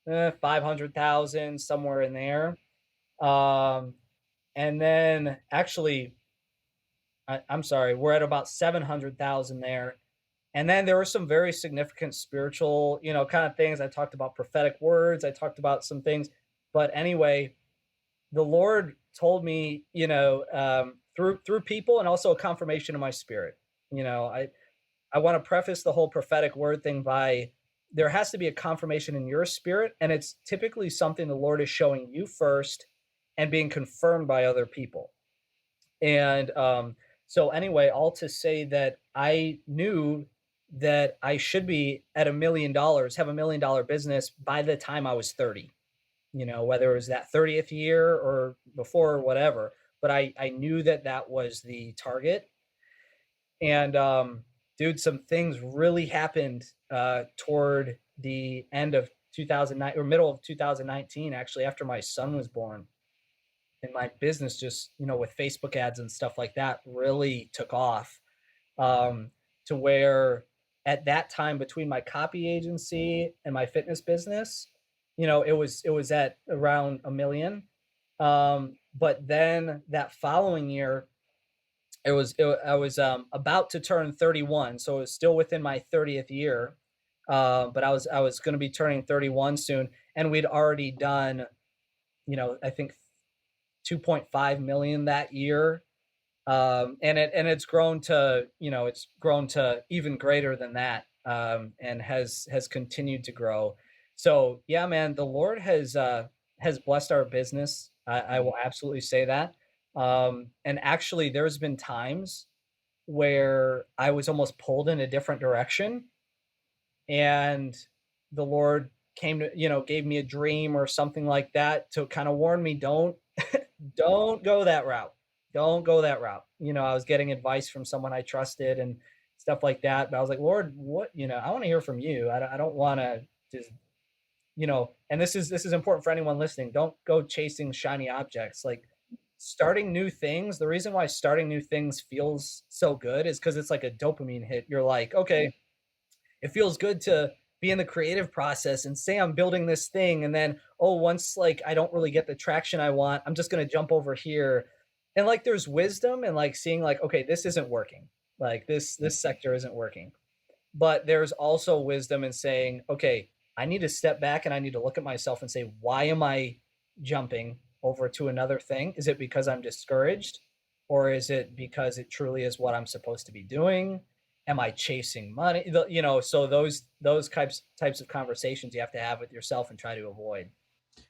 500,000, somewhere in there. Um, and then actually, I'm sorry, we're at about 700,000 there. And then there were some very significant spiritual, kind of things. I talked about prophetic words. I talked about some things. But anyway, the Lord told me, through people and also a confirmation in my spirit. I want to preface the whole prophetic word thing by there has to be a confirmation in your spirit, and it's typically something the Lord is showing you first and being confirmed by other people. And so, anyway, all to say that I knew that I should be at $1 million, have $1 million business by the time I was 30, whether it was that 30th year or before or whatever. But I knew that that was the target. And dude, some things really happened toward the end of 2009 or middle of 2019, actually, after my son was born. And my business just, with Facebook ads and stuff like that, really took off, um, to where at that time between my copy agency and my fitness business, it was at around a million. But then that following year, I was about to turn 31, so it was still within my 30th year. But I was going to be turning 31 soon, and we'd already done, I think 2.5 million that year. And it's grown to, even greater than that, and has continued to grow. So yeah, man, the Lord has blessed our business. I will absolutely say that. And actually, there's been times where I was almost pulled in a different direction, and the Lord came to, gave me a dream or something like that to kind of warn me, don't go that route. Don't go that route. I was getting advice from someone I trusted and stuff like that. But I was like, Lord, what, I want to hear from you. I don't want to just, and this is important for anyone listening. Don't go chasing shiny objects. Like starting new things. The reason why starting new things feels so good is because it's like a dopamine hit. You're like, okay, it feels good to be in the creative process and say I'm building this thing, and then once like I don't really get the traction I want, I'm just going to jump over here. And like there's wisdom and like seeing like, okay, this isn't working, like this sector isn't working. But there's also wisdom in saying, okay, I need to step back and I need to look at myself and say, why am I jumping over to another thing? Is it because I'm discouraged, or is it because it truly is what I'm supposed to be doing? Am I chasing money? So those types of conversations you have to have with yourself and try to avoid.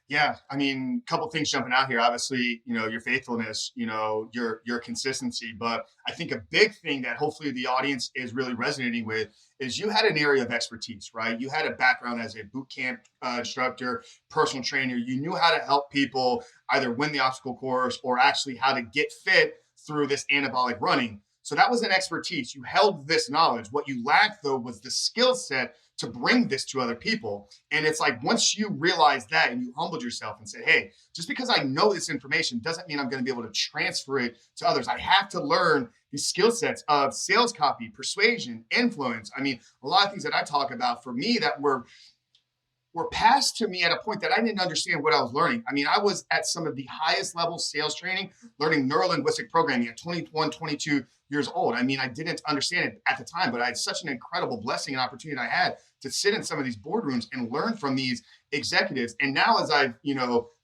Yeah, I mean, a couple things jumping out here. Obviously, your faithfulness, your consistency. But I think a big thing that hopefully the audience is really resonating with is you had an area of expertise, right? You had a background as a boot camp instructor, personal trainer. You knew how to help people either win the obstacle course or actually how to get fit through this anabolic running. So that was an expertise. You held this knowledge. What you lacked, though, was the skill set to bring this to other people. And it's like once you realize that and you humbled yourself and said, hey, just because I know this information doesn't mean I'm going to be able to transfer it to others. I have to learn the skill sets of sales copy, persuasion, influence. I mean, a lot of things that I talk about for me that were passed to me at a point that I didn't understand what I was learning. I mean, I was at some of the highest level sales training, learning neurolinguistic programming at 21, 22 years old. I mean, I didn't understand it at the time, but I had such an incredible blessing and opportunity I had to sit in some of these boardrooms and learn from these executives. And now as I've,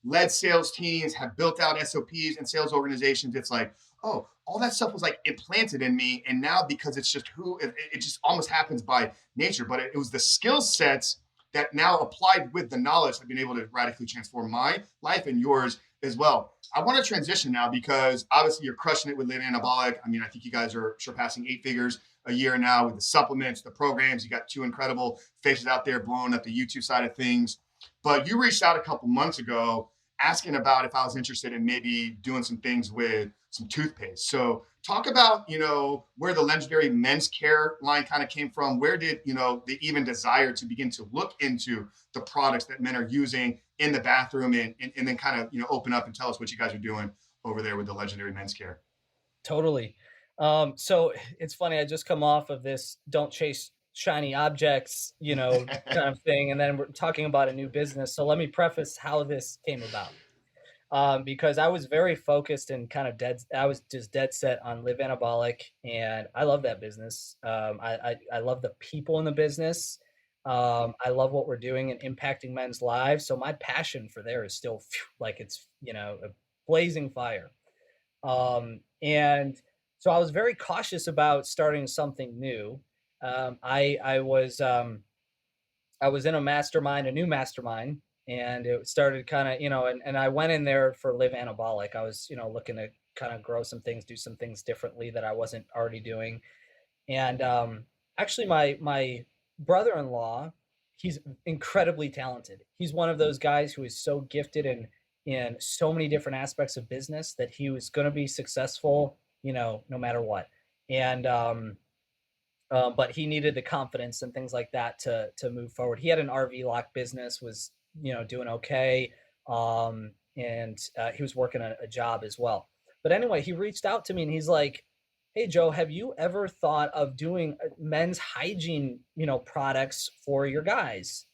led sales teams, have built out SOPs and sales organizations, it's like, oh, all that stuff was like implanted in me. And now because it's just it just almost happens by nature, but it was the skill sets that now applied with the knowledge have been able to radically transform my life and yours as well. I want to transition now because obviously you're crushing it with Live Anabolic. I mean, I think you guys are surpassing 8 figures a year now with the supplements, the programs. You got two incredible faces out there blowing up the YouTube side of things. But you reached out a couple months ago asking about if I was interested in maybe doing some things with some toothpaste. So talk about, where the legendary men's care line kind of came from. Where did, the even desire to begin to look into the products that men are using in the bathroom and then kind of, open up and tell us what you guys are doing over there with the legendary men's care. Totally. So it's funny. I just come off of this "don't chase shiny objects," kind of thing, and then we're talking about a new business. So let me preface how this came about. Because I was very focused and kind of dead. I was just dead set on Live Anabolic, and I love that business. I love the people in the business. I love what we're doing and impacting men's lives. So my passion for there is still like it's a blazing fire. And so I was very cautious about starting something new. I was in a mastermind, a new mastermind, and it started kind of, and I went in there for Live Anabolic. I was, looking to kind of grow some things, do some things differently that I wasn't already doing. And actually, my brother-in-law, he's incredibly talented. He's one of those guys who is so gifted in so many different aspects of business that he was going to be successful, no matter what. And but he needed the confidence and things like that to move forward. He had an RV lock business, was doing okay, and he was working a job as well. But anyway, he reached out to me and he's like, "Hey Joe, have you ever thought of doing men's hygiene products for your guys?"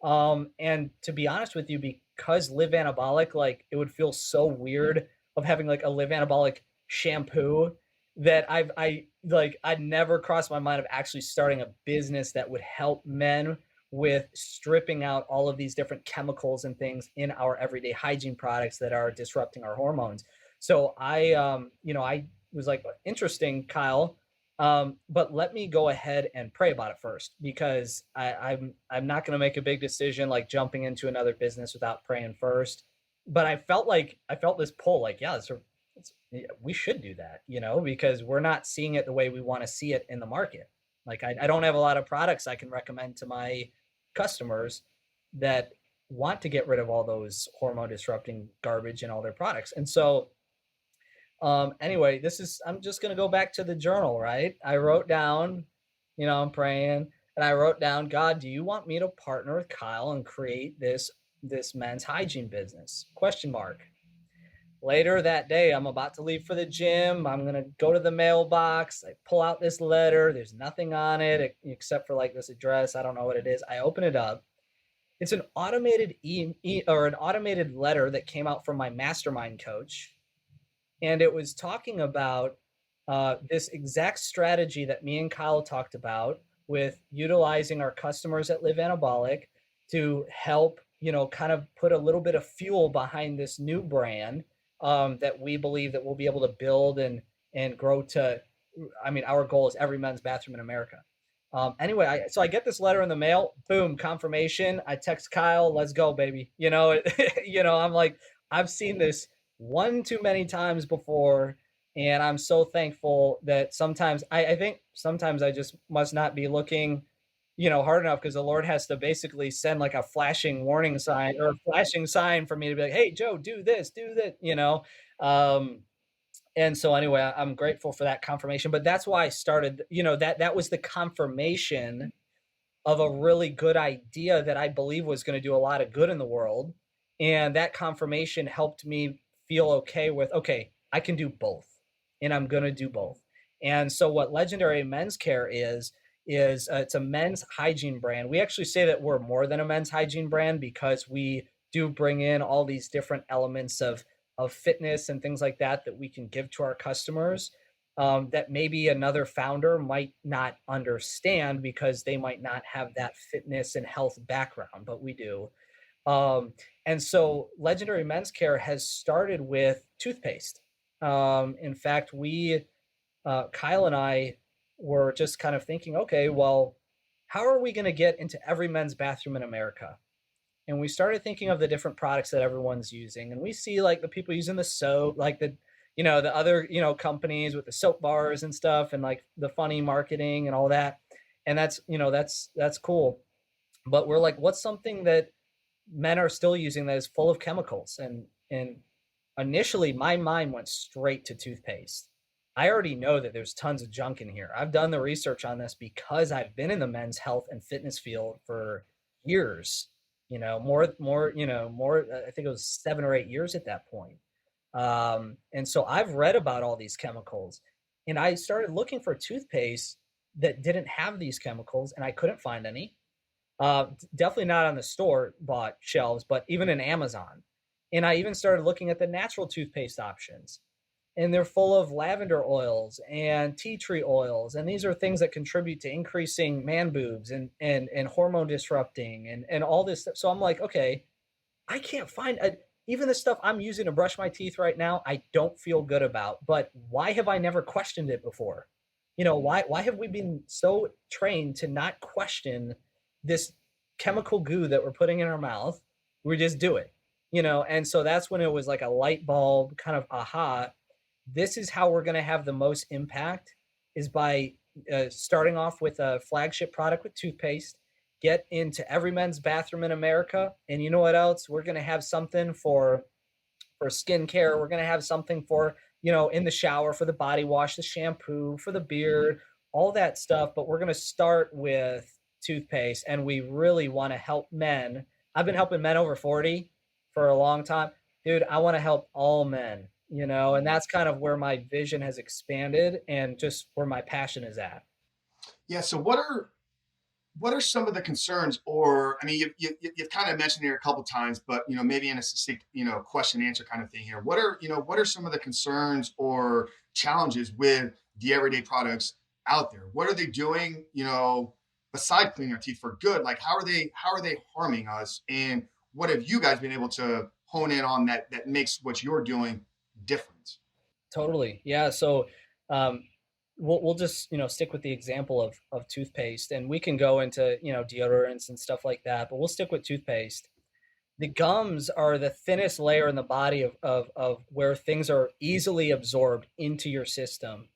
And to be honest with you, because Live Anabolic, like it would feel so weird of having like a Live Anabolic shampoo that I'd never crossed my mind of actually starting a business that would help men with stripping out all of these different chemicals and things in our everyday hygiene products that are disrupting our hormones. So I was like, interesting, Kyle. But let me go ahead and pray about it first because I'm not going to make a big decision like jumping into another business without praying first. But I felt this pull like, yeah, we should do that, because we're not seeing it the way we want to see it in the market. Like I don't have a lot of products I can recommend to my customers that want to get rid of all those hormone disrupting garbage in all their products. And so anyway, I'm just going to go back to the journal, right? I wrote down, I'm praying and I wrote down, God, do you want me to partner with Kyle and create this men's hygiene business? Question mark. Later that day, I'm about to leave for the gym. I'm going to go to the mailbox. I pull out this letter. There's nothing on it except for like this address. I don't know what it is. I open it up. It's an automated or an automated letter that came out from my mastermind coach. And it was talking about this exact strategy that me and Kyle talked about with utilizing our customers at Live Anabolic to help, kind of put a little bit of fuel behind this new brand that we believe that we'll be able to build and grow to. I mean, our goal is every men's bathroom in America. Anyway, so I get this letter in the mail, boom, confirmation. I text Kyle, let's go, baby. I'm like, I've seen this one too many times before, and I'm so thankful that sometimes I think sometimes I just must not be looking, hard enough because the Lord has to basically send like a flashing warning sign or a flashing sign for me to be like, hey, Joe, do this, do that. Um, and so anyway, I'm grateful for that confirmation. But that's why I started, that was the confirmation of a really good idea that I believe was going to do a lot of good in the world. And that confirmation helped me feel okay with, okay, I can do both and I'm going to do both. And so what Legendary Men's Care is it's a men's hygiene brand. We actually say that we're more than a men's hygiene brand because we do bring in all these different elements of fitness and things like that we can give to our customers that maybe another founder might not understand because they might not have that fitness and health background, but we do. And so Legendary Men's Care has started with toothpaste. In fact, Kyle and I were just kind of thinking, okay, well, how are we going to get into every men's bathroom in America? And we started thinking of the different products that everyone's using. And we see like the people using the soap, like the other, companies with the soap bars and stuff and like the funny marketing and all that. And that's cool. But we're like, what's something that men are still using that is full of chemicals? And initially my mind went straight to toothpaste. I already know that there's tons of junk in here. I've done the research on this because I've been in the men's health and fitness field for years. More. I think it was 7 or 8 years at that point. And so I've read about all these chemicals, and I started looking for toothpaste that didn't have these chemicals, and I couldn't find any. Definitely not on the store bought shelves, but even in Amazon. And I even started looking at the natural toothpaste options, and they're full of lavender oils and tea tree oils, and these are things that contribute to increasing man boobs and hormone disrupting and all this stuff. So I'm like, okay, I can't find even the stuff I'm using to brush my teeth right now. I don't feel good about, but why have I never questioned it before? Why have we been so trained to not question this chemical goo that we're putting in our mouth? We just do it, and so that's when it was like a light bulb kind of aha. This is how we're going to have the most impact, is by starting off with a flagship product with toothpaste, get into every men's bathroom in America. And you know what else? We're going to have something for skincare. We're going to have something for, in the shower, for the body wash, the shampoo, for the beard, all that stuff. But we're going to start with toothpaste, and we really want to help men. I've been helping men over 40 for a long time. Dude, I want to help all men, and that's kind of where my vision has expanded and just where my passion is at. Yeah. So what are some of the concerns, or I mean, you've kind of mentioned here a couple times, but maybe in a succinct question answer kind of thing here. What are some of the concerns or challenges with the everyday products out there? What are they doing? Beside cleaning our teeth for good, like how are they harming us? And what have you guys been able to hone in on that makes what you're doing different? Totally. Yeah. So um, we'll just stick with the example of toothpaste, and we can go into deodorants and stuff like that, but we'll stick with toothpaste. The gums are the thinnest layer in the body of where things are easily absorbed into your system.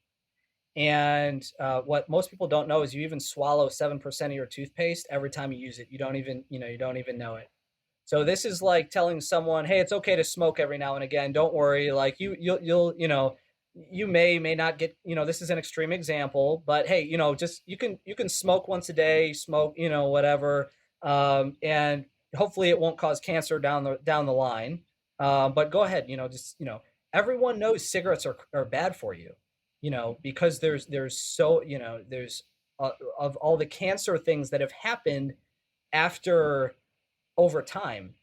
And what most people don't know is you even swallow 7% of your toothpaste every time you use it. You don't even know it. So this is like telling someone, "Hey, it's okay to smoke every now and again. Don't worry. Like you may not get, this is an extreme example, but hey, just you can smoke once a day, smoke, whatever, and hopefully it won't cause cancer down the line. But go ahead, just everyone knows cigarettes are bad for you, because there's so there's of all the cancer things that have happened after over time.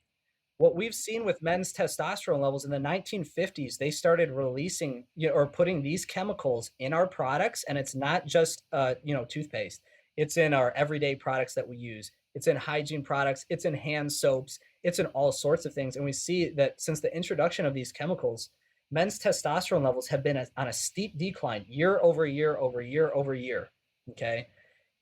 What we've seen with men's testosterone levels in the 1950s, they started releasing, or putting these chemicals in our products, and it's not just toothpaste. It's in our everyday products that we use. It's in hygiene products. It's in hand soaps. It's in all sorts of things. And we see that since the introduction of these chemicals, men's testosterone levels have been on a steep decline year over year over year over year. Okay,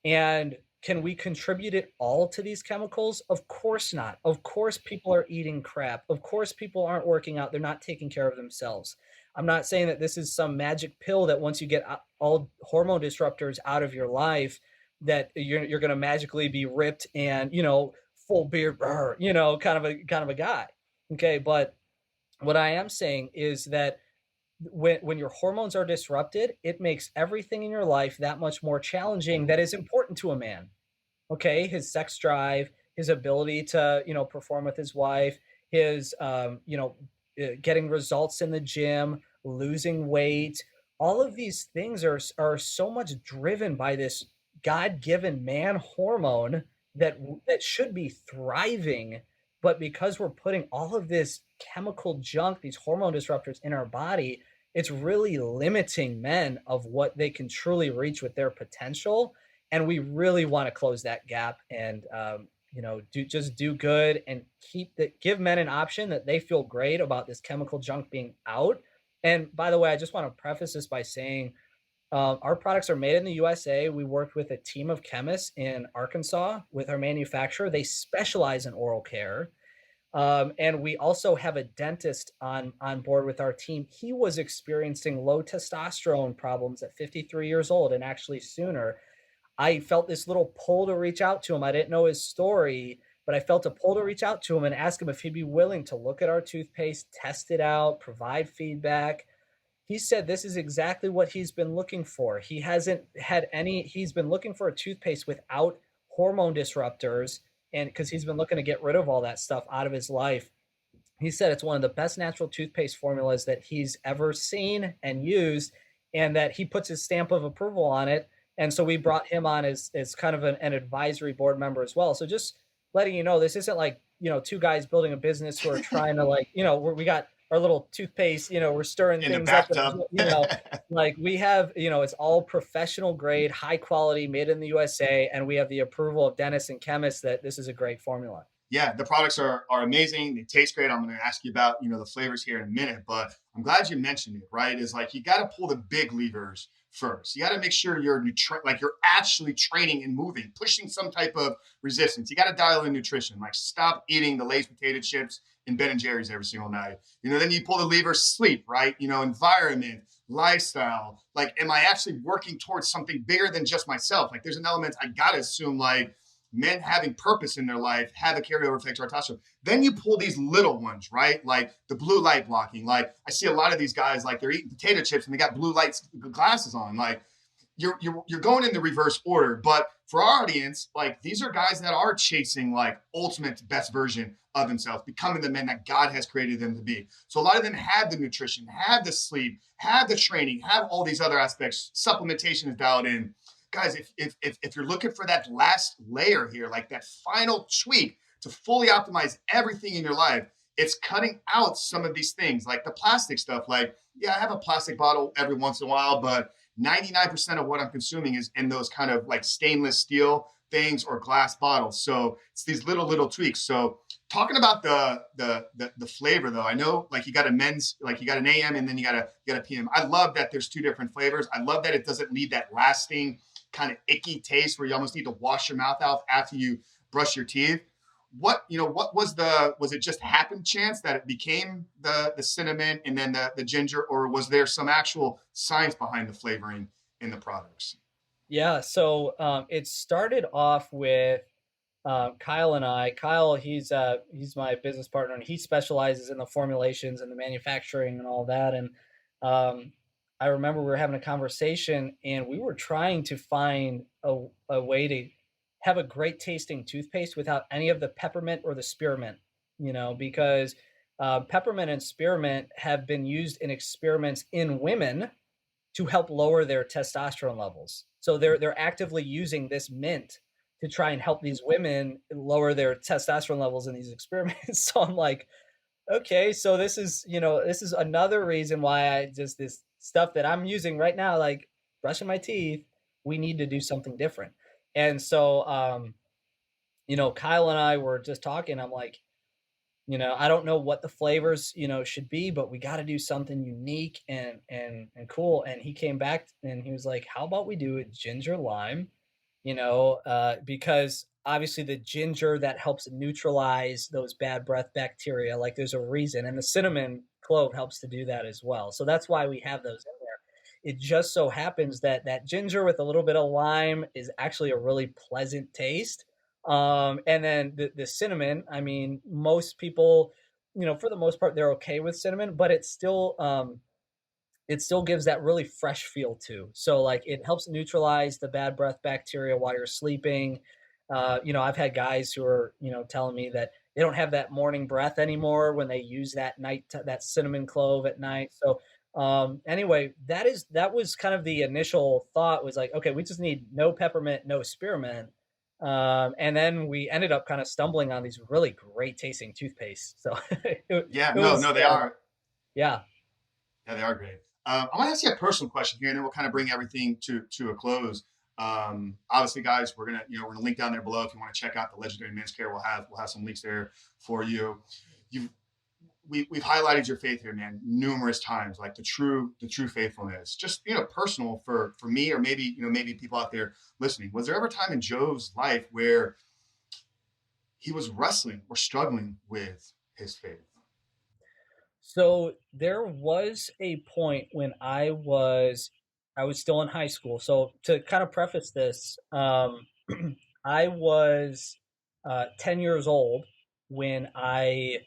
and can we contribute it all to these chemicals? Of course not. Of course, people are eating crap. Of course, people aren't working out. They're not taking care of themselves. I'm not saying that this is some magic pill that once you get all hormone disruptors out of your life, that you're going to magically be ripped and, full beard, kind of a guy. Okay. But what I am saying is that when your hormones are disrupted, it makes everything in your life that much more challenging that is important to a man. Okay, his sex drive, his ability to perform with his wife, his getting results in the gym, losing weight. All of these things are so much driven by this God-given man hormone that should be thriving, but because we're putting all of this chemical junk, these hormone disruptors in our body, it's really limiting men of what they can truly reach with their potential. And we really want to close that gap, and do good and give men an option that they feel great about this chemical junk being out. And by the way, I just want to preface this by saying our products are made in the USA. We worked with a team of chemists in Arkansas with our manufacturer. They specialize in oral care. And we also have a dentist on board with our team. He was experiencing low testosterone problems at 53 years old, and actually sooner. I felt this little pull to reach out to him. I didn't know his story, but I felt a pull to reach out to him and ask him if he'd be willing to look at our toothpaste, test it out, provide feedback. He said this is exactly what he's been looking for. He hasn't had any, he's been looking for a toothpaste without hormone disruptors. And because he's been looking to get rid of all that stuff out of his life. He said it's one of the best natural toothpaste formulas that he's ever seen and used, and that he puts his stamp of approval on it. And so we brought him on as kind of an advisory board member as well. So just letting you know, this isn't like, two guys building a business who are trying to, like, we got our little toothpaste, we're stirring In the things up, bathtub. like we have, it's all professional grade, high quality, made in the USA. And we have the approval of dentists and chemists that this is a great formula. Yeah, the products are amazing. They taste great. I'm going to ask you about, the flavors here in a minute, but I'm glad you mentioned it, right? Is like, you got to pull the big levers first. You got to make sure you're you're actually training and moving, pushing some type of resistance. You got to dial in nutrition, like stop eating the Lay's potato chips and Ben and Jerry's every single night. Then you pull the lever, sleep, right? Environment, lifestyle. Like, am I actually working towards something bigger than just myself? Like, there's an element I got to assume, like, men having purpose in their life have a carryover effect to our testosterone. Then you pull these little ones, right? Like the blue light blocking. Like, I see a lot of these guys, like, they're eating potato chips and they got blue light glasses on. Like, you're going in the reverse order. But for our audience, like, these are guys that are chasing, like, ultimate best version of themselves, becoming the men that God has created them to be. So a lot of them have the nutrition, have the sleep, have the training, have all these other aspects. Supplementation is dialed in. Guys, if you're looking for that last layer here, like that final tweak to fully optimize everything in your life, it's cutting out some of these things, like the plastic stuff. Like, yeah, I have a plastic bottle every once in a while, but 99% of what I'm consuming is in those kind of like stainless steel things or glass bottles. So it's these little tweaks. So talking about the flavor though, I know, like, you got a men's, like, you got an AM and then you got a PM. I love that there's two different flavors. I love that it doesn't leave that lasting kind of icky taste where you almost need to wash your mouth out after you brush your teeth. What was it just happen chance that it became the cinnamon and then the ginger, or was there some actual science behind the flavoring in the products? Yeah, so it started off with Kyle and I. Kyle, he's my business partner, and he specializes in the formulations and the manufacturing and all that. And I remember we were having a conversation, and we were trying to find a way to have a great tasting toothpaste without any of the peppermint or the spearmint, because peppermint and spearmint have been used in experiments in women to help lower their testosterone levels. So they're actively using this mint to try and help these women lower their testosterone levels in these experiments. So I'm like, okay, so this is another reason why this stuff that I'm using right now, like brushing my teeth, we need to do something different. And so, Kyle and I were just talking. I'm like, I don't know what the flavors, should be, but we got to do something unique and cool. And he came back and he was like, how about we do a ginger lime, because obviously the ginger, that helps neutralize those bad breath bacteria. Like, there's a reason, and the cinnamon clove helps to do that as well. So that's why we have those in there. It just so happens that that ginger with a little bit of lime is actually a really pleasant taste. And then the cinnamon, I mean, most people, for the most part, they're okay with cinnamon, but it still gives that really fresh feel too. So, like, it helps neutralize the bad breath bacteria while you're sleeping. I've had guys who are, telling me that they don't have that morning breath anymore when they use that cinnamon clove at night. So, anyway, that was kind of the initial thought, was like, okay, we just need no peppermint, no spearmint. And then we ended up kind of stumbling on these really great tasting toothpaste. So Yeah, it was, no, they are. yeah. Yeah, they are great. I want to ask you a personal question here, and then we'll kind of bring everything to a close. Obviously, guys, we're gonna link down there below if you want to check out the Legendary Men's Care. We'll have some links there for you. We've highlighted your faith here, man, numerous times, like the true faithfulness. Just, personal for me, or maybe people out there listening. Was there ever a time in Joe's life where he was wrestling or struggling with his faith? So there was a point when I was still in high school. So to kind of preface this, I was 10 years old when I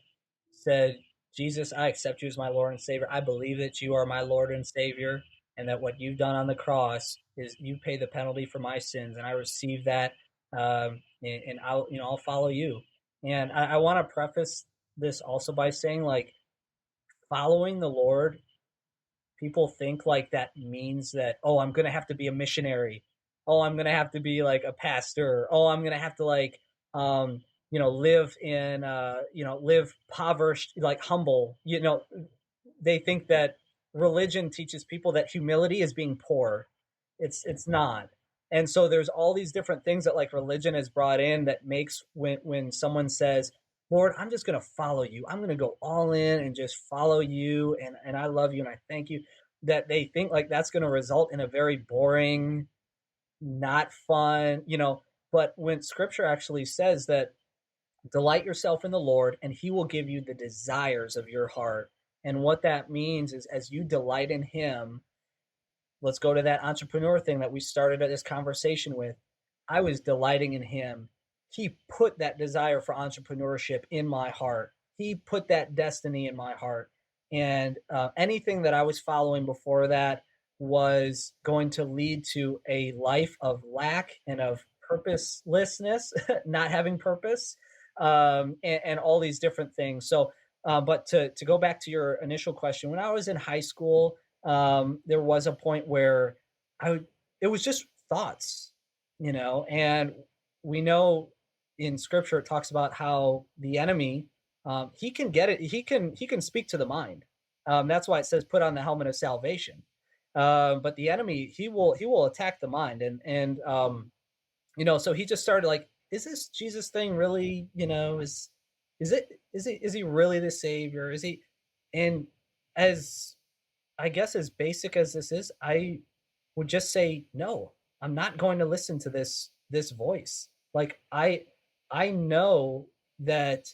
said, Jesus, I accept you as my Lord and Savior. I believe that you are my Lord and Savior, and that what you've done on the cross is you pay the penalty for my sins, and I receive that, and I'll follow you. And I want to preface this also by saying, like, following the Lord, people think like that means that, oh, I'm gonna have to be a missionary. Oh, I'm gonna have to be like a pastor. Oh, I'm gonna have to like live in live impoverished, like humble. They think that religion teaches people that humility is being poor. It's not. And so there's all these different things that like religion has brought in that makes when someone says, Lord, I'm just going to follow you. I'm going to go all in and just follow you. And I love you and I thank you. That they think like that's going to result in a very boring, not fun, But when scripture actually says that delight yourself in the Lord and he will give you the desires of your heart. And what that means is as you delight in him, let's go to that entrepreneur thing that we started this conversation with. I was delighting in him. He put that desire for entrepreneurship in my heart. He put that destiny in my heart. And anything that I was following before that was going to lead to a life of lack and of purposelessness, not having purpose, and all these different things. So, but to go back to your initial question, when I was in high school, there was a point where it was just thoughts, and we know in scripture it talks about how the enemy, he can get it, he can speak to the mind. That's why it says put on the helmet of salvation. But the enemy, he will attack the mind, and so he just started like, is this Jesus thing really, is he really the savior? Is he? And as I guess as basic as this is, I would just say no. I'm not going to listen to this voice. Like I know that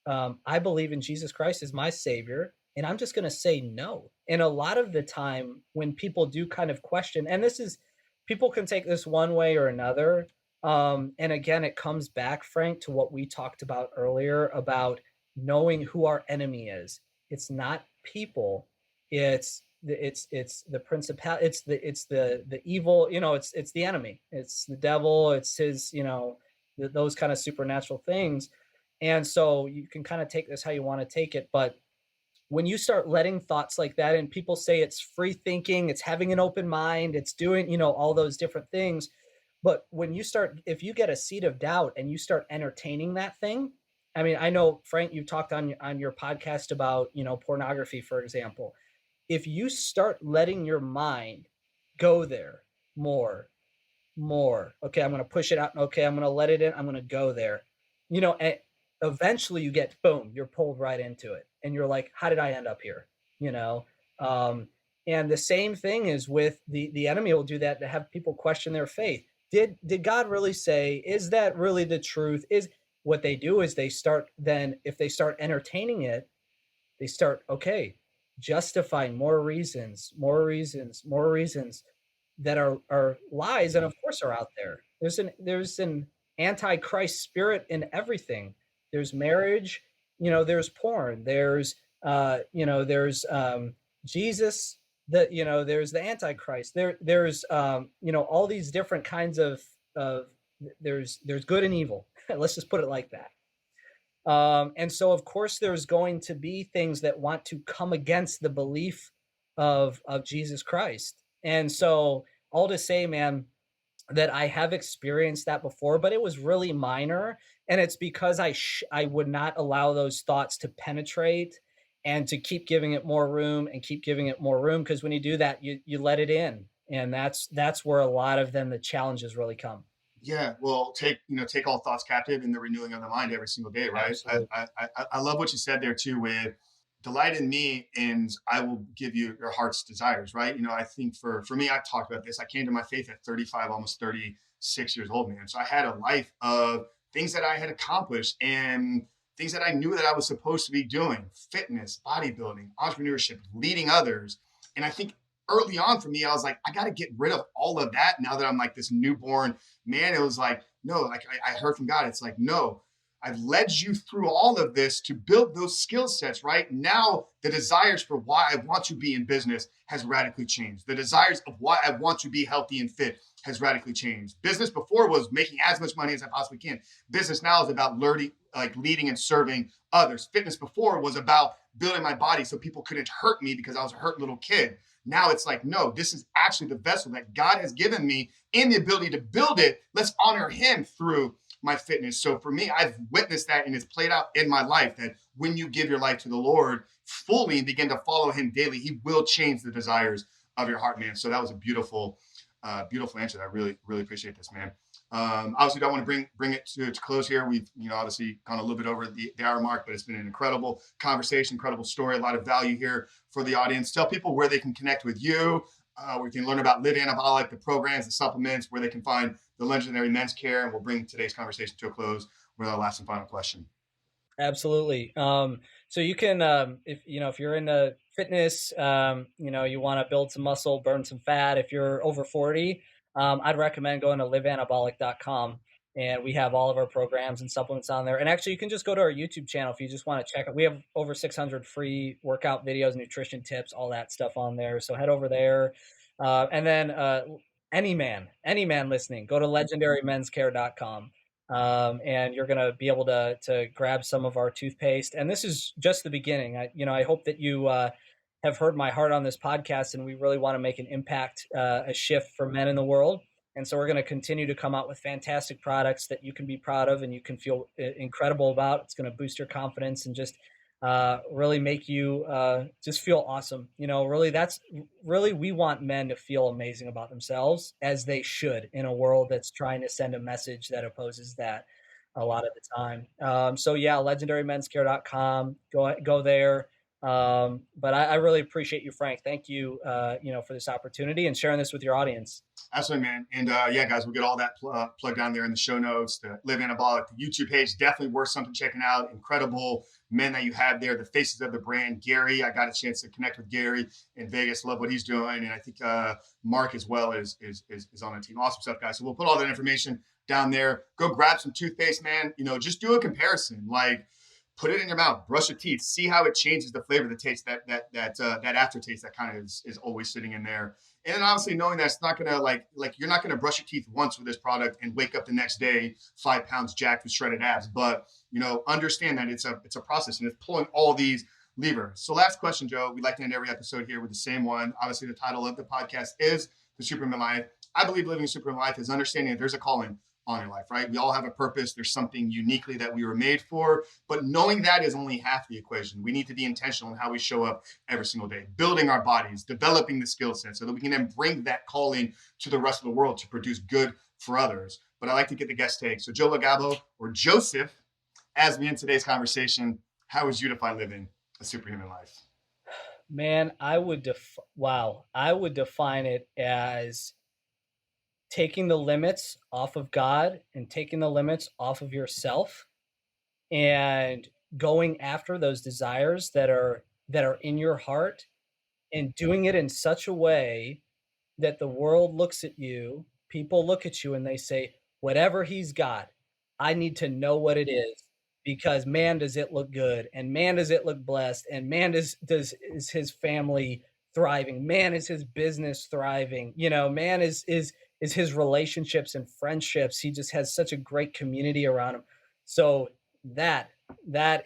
I believe in Jesus Christ as my savior, and I'm just going to say no. And a lot of the time, when people do kind of question, and this is people can take this one way or another. And again, it comes back, Frank, to what we talked about earlier about knowing who our enemy is. It's not people, it's the principal, it's the evil, it's the enemy, it's the devil, it's his, those kind of supernatural things. And so you can kind of take this how you want to take it, but when you start letting thoughts like that, and people say it's free thinking, it's having an open mind, it's doing, all those different things. But when you start, if you get a seed of doubt and you start entertaining that thing, I mean, I know, Frank, you talked on your podcast about, pornography, for example. If you start letting your mind go there more, okay, I'm going to push it out. Okay, I'm going to let it in. I'm going to go there. And eventually you get, boom, you're pulled right into it. And you're like, how did I end up here? You know? Um, and the same thing is with the enemy will do that to have people question their faith. Did God really say, is that really the truth? Is what they do is they start, then if they start entertaining it, they start, okay, justifying more reasons, more reasons that are lies, and of course are out there. There's an antichrist spirit in everything. There's marriage, there's porn, there's Jesus, there's the antichrist. There's all these different kinds of there's good and evil. Let's just put it like that. And so, of course, there's going to be things that want to come against the belief of Jesus Christ. And so, all to say, man, that I have experienced that before, but it was really minor, and it's because I would not allow those thoughts to penetrate and to keep giving it more room and keep giving it more room. Because when you do that, you let it in, and that's where a lot of then the challenges really come. Yeah, well, take all thoughts captive in the renewing of the mind every single day, right? Absolutely. I love what you said there too with delight in me and I will give you your heart's desires, right? I think for me, I talked about this. I came to my faith at 35, almost 36 years old, man. So I had a life of things that I had accomplished and things that I knew that I was supposed to be doing: fitness, bodybuilding, entrepreneurship, leading others. And I think early on for me, I was like, I got to get rid of all of that now that I'm like this newborn man. It was like, no, like I heard from God. It's like, no, I've led you through all of this to build those skill sets, right? Now, the desires for why I want to be in business has radically changed. The desires of why I want to be healthy and fit has radically changed. Business before was making as much money as I possibly can. Business now is about learning, like leading and serving others. Fitness before was about building my body so people couldn't hurt me because I was a hurt little kid. Now it's like, no, this is actually the vessel that God has given me in the ability to build it. Let's honor him through my fitness. So for me, I've witnessed that, and it's played out in my life that when you give your life to the Lord fully and begin to follow him daily, he will change the desires of your heart, man. So that was a beautiful, beautiful answer. I really, really appreciate this, man. Obviously, don't want to bring it to close here. We've, obviously gone a little bit over the hour mark, but it's been an incredible conversation, incredible story, a lot of value here for the audience. Tell people where they can connect with you, where you can learn about Live Anabolic, the programs, the supplements, where they can find the legendary men's care. And we'll bring today's conversation to a close with our last and final question. Absolutely. So you can, if you're into fitness, you want to build some muscle, burn some fat. If you're over 40, I'd recommend going to liveanabolic.com, and we have all of our programs and supplements on there. And actually, you can just go to our YouTube channel if you just want to check it. We have over 600 free workout videos, nutrition tips, all that stuff on there. So head over there. And then any man listening, go to legendarymenscare.com. And you're going to be able to grab some of our toothpaste. And this is just the beginning. I hope that you have heard my heart on this podcast, and we really want to make an impact, a shift for men in the world. And so we're going to continue to come out with fantastic products that you can be proud of and you can feel incredible about. It's going to boost your confidence and just really make you just feel awesome. Really, we want men to feel amazing about themselves, as they should, in a world that's trying to send a message that opposes that a lot of the time. So yeah, legendarymenscare.com, go there. But I really appreciate you, Frank. Thank you, for this opportunity and sharing this with your audience. Absolutely, man. And yeah, guys, we'll get all that plugged down there in the show notes. The Live Anabolic, the YouTube page, definitely worth something checking out. Incredible men that you have there, the faces of the brand. Gary, I got a chance to connect with Gary in Vegas. Love what he's doing, and I think Mark as well is on the team. Awesome stuff, guys. So we'll put all that information down there. Go grab some toothpaste, man. Just do a comparison. Like, put it in your mouth, brush your teeth, see how it changes the flavor, the taste, that aftertaste that kind of is always sitting in there. And then obviously knowing that it's not gonna like you're not gonna brush your teeth once with this product and wake up the next day 5 pounds jacked with shredded abs. But understand that it's a process, and it's pulling all these levers. So last question, Joe. We like to end every episode here with the same one. Obviously, the title of the podcast is The Superhuman Life. I believe living a superhuman life is understanding that there's a calling on your life, right? We all have a purpose. There's something uniquely that we were made for, but knowing that is only half the equation. We need to be intentional in how we show up every single day, building our bodies, developing the skill set so that we can then bring that calling to the rest of the world to produce good for others. But I like to get the guest take. So Joe LoGalbo, or Joseph, as we end today's conversation, how would you define living a superhuman life? Man, I would define it as taking the limits off of God and taking the limits off of yourself and going after those desires that are in your heart, and doing it in such a way that the world looks at you, people look at you and they say, whatever he's got, I need to know what it is, because man, does it look good, and man, does it look blessed, and man, is his family thriving, man, is his business thriving, man, is his relationships and friendships. He just has such a great community around him. So that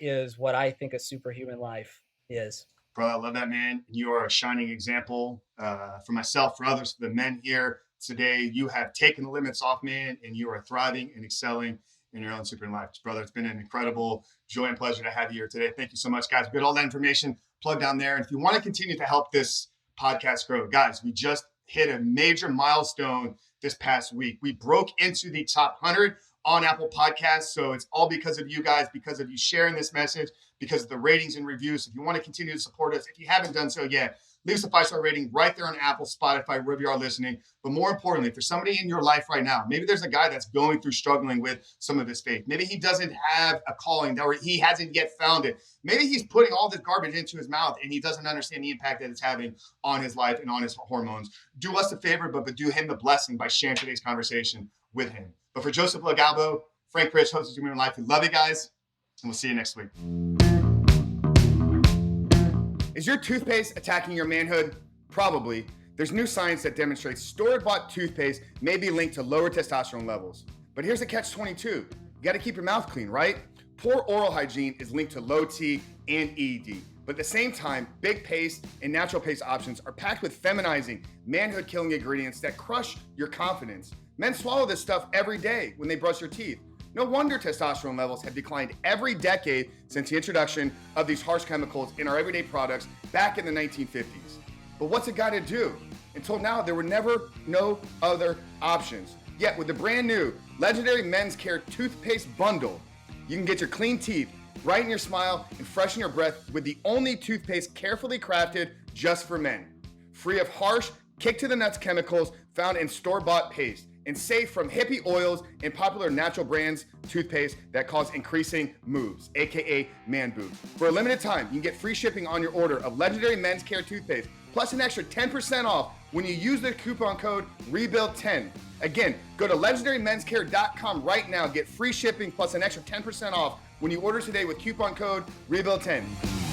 is what I think a superhuman life is. Bro, I love that, man. You are a shining example for myself, for others, for the men here today. You have taken the limits off, man, and you are thriving and excelling in your own superhuman life. Brother, it's been an incredible joy and pleasure to have you here today. Thank you so much, guys. Get all that information plugged down there. And if you want to continue to help this podcast grow, guys, we just hit a major milestone this past week. We broke into the top 100 on Apple Podcasts. So it's all because of you guys, because of you sharing this message, because of the ratings and reviews. If you want to continue to support us, if you haven't done so yet, leave us a 5-star rating right there on Apple, Spotify, wherever you are listening. But more importantly, for somebody in your life right now, maybe there's a guy that's going through struggling with some of his faith. Maybe he doesn't have a calling, or he hasn't yet found it. Maybe he's putting all this garbage into his mouth and he doesn't understand the impact that it's having on his life and on his hormones. Do us a favor, but do him the blessing by sharing today's conversation with him. But for Joseph LoGalbo, Frank Rich, host of Visioneering Life, we love you guys, and we'll see you next week. Is your toothpaste attacking your manhood? Probably. There's new science that demonstrates store-bought toothpaste may be linked to lower testosterone levels. But here's the catch-22. You got to keep your mouth clean, right? Poor oral hygiene is linked to low T and ED. But at the same time, big paste and natural paste options are packed with feminizing, manhood-killing ingredients that crush your confidence. Men swallow this stuff every day when they brush their teeth. No wonder testosterone levels have declined every decade since the introduction of these harsh chemicals in our everyday products back in the 1950s. But what's it got to do? Until now, there were never no other options. Yet with the brand new legendary Men's Care Toothpaste Bundle, you can get your clean teeth, brighten your smile, and freshen your breath with the only toothpaste carefully crafted just for men. Free of harsh, kick-to-the-nuts chemicals found in store-bought paste, and safe from hippie oils and popular natural brands toothpaste that cause increasing moves, aka man boobs. For a limited time, you can get free shipping on your order of legendary Men's Care toothpaste, plus an extra 10% off when you use the coupon code REBUILD10. Again, go to legendarymenscare.com right now, get free shipping plus an extra 10% off when you order today with coupon code REBUILD10.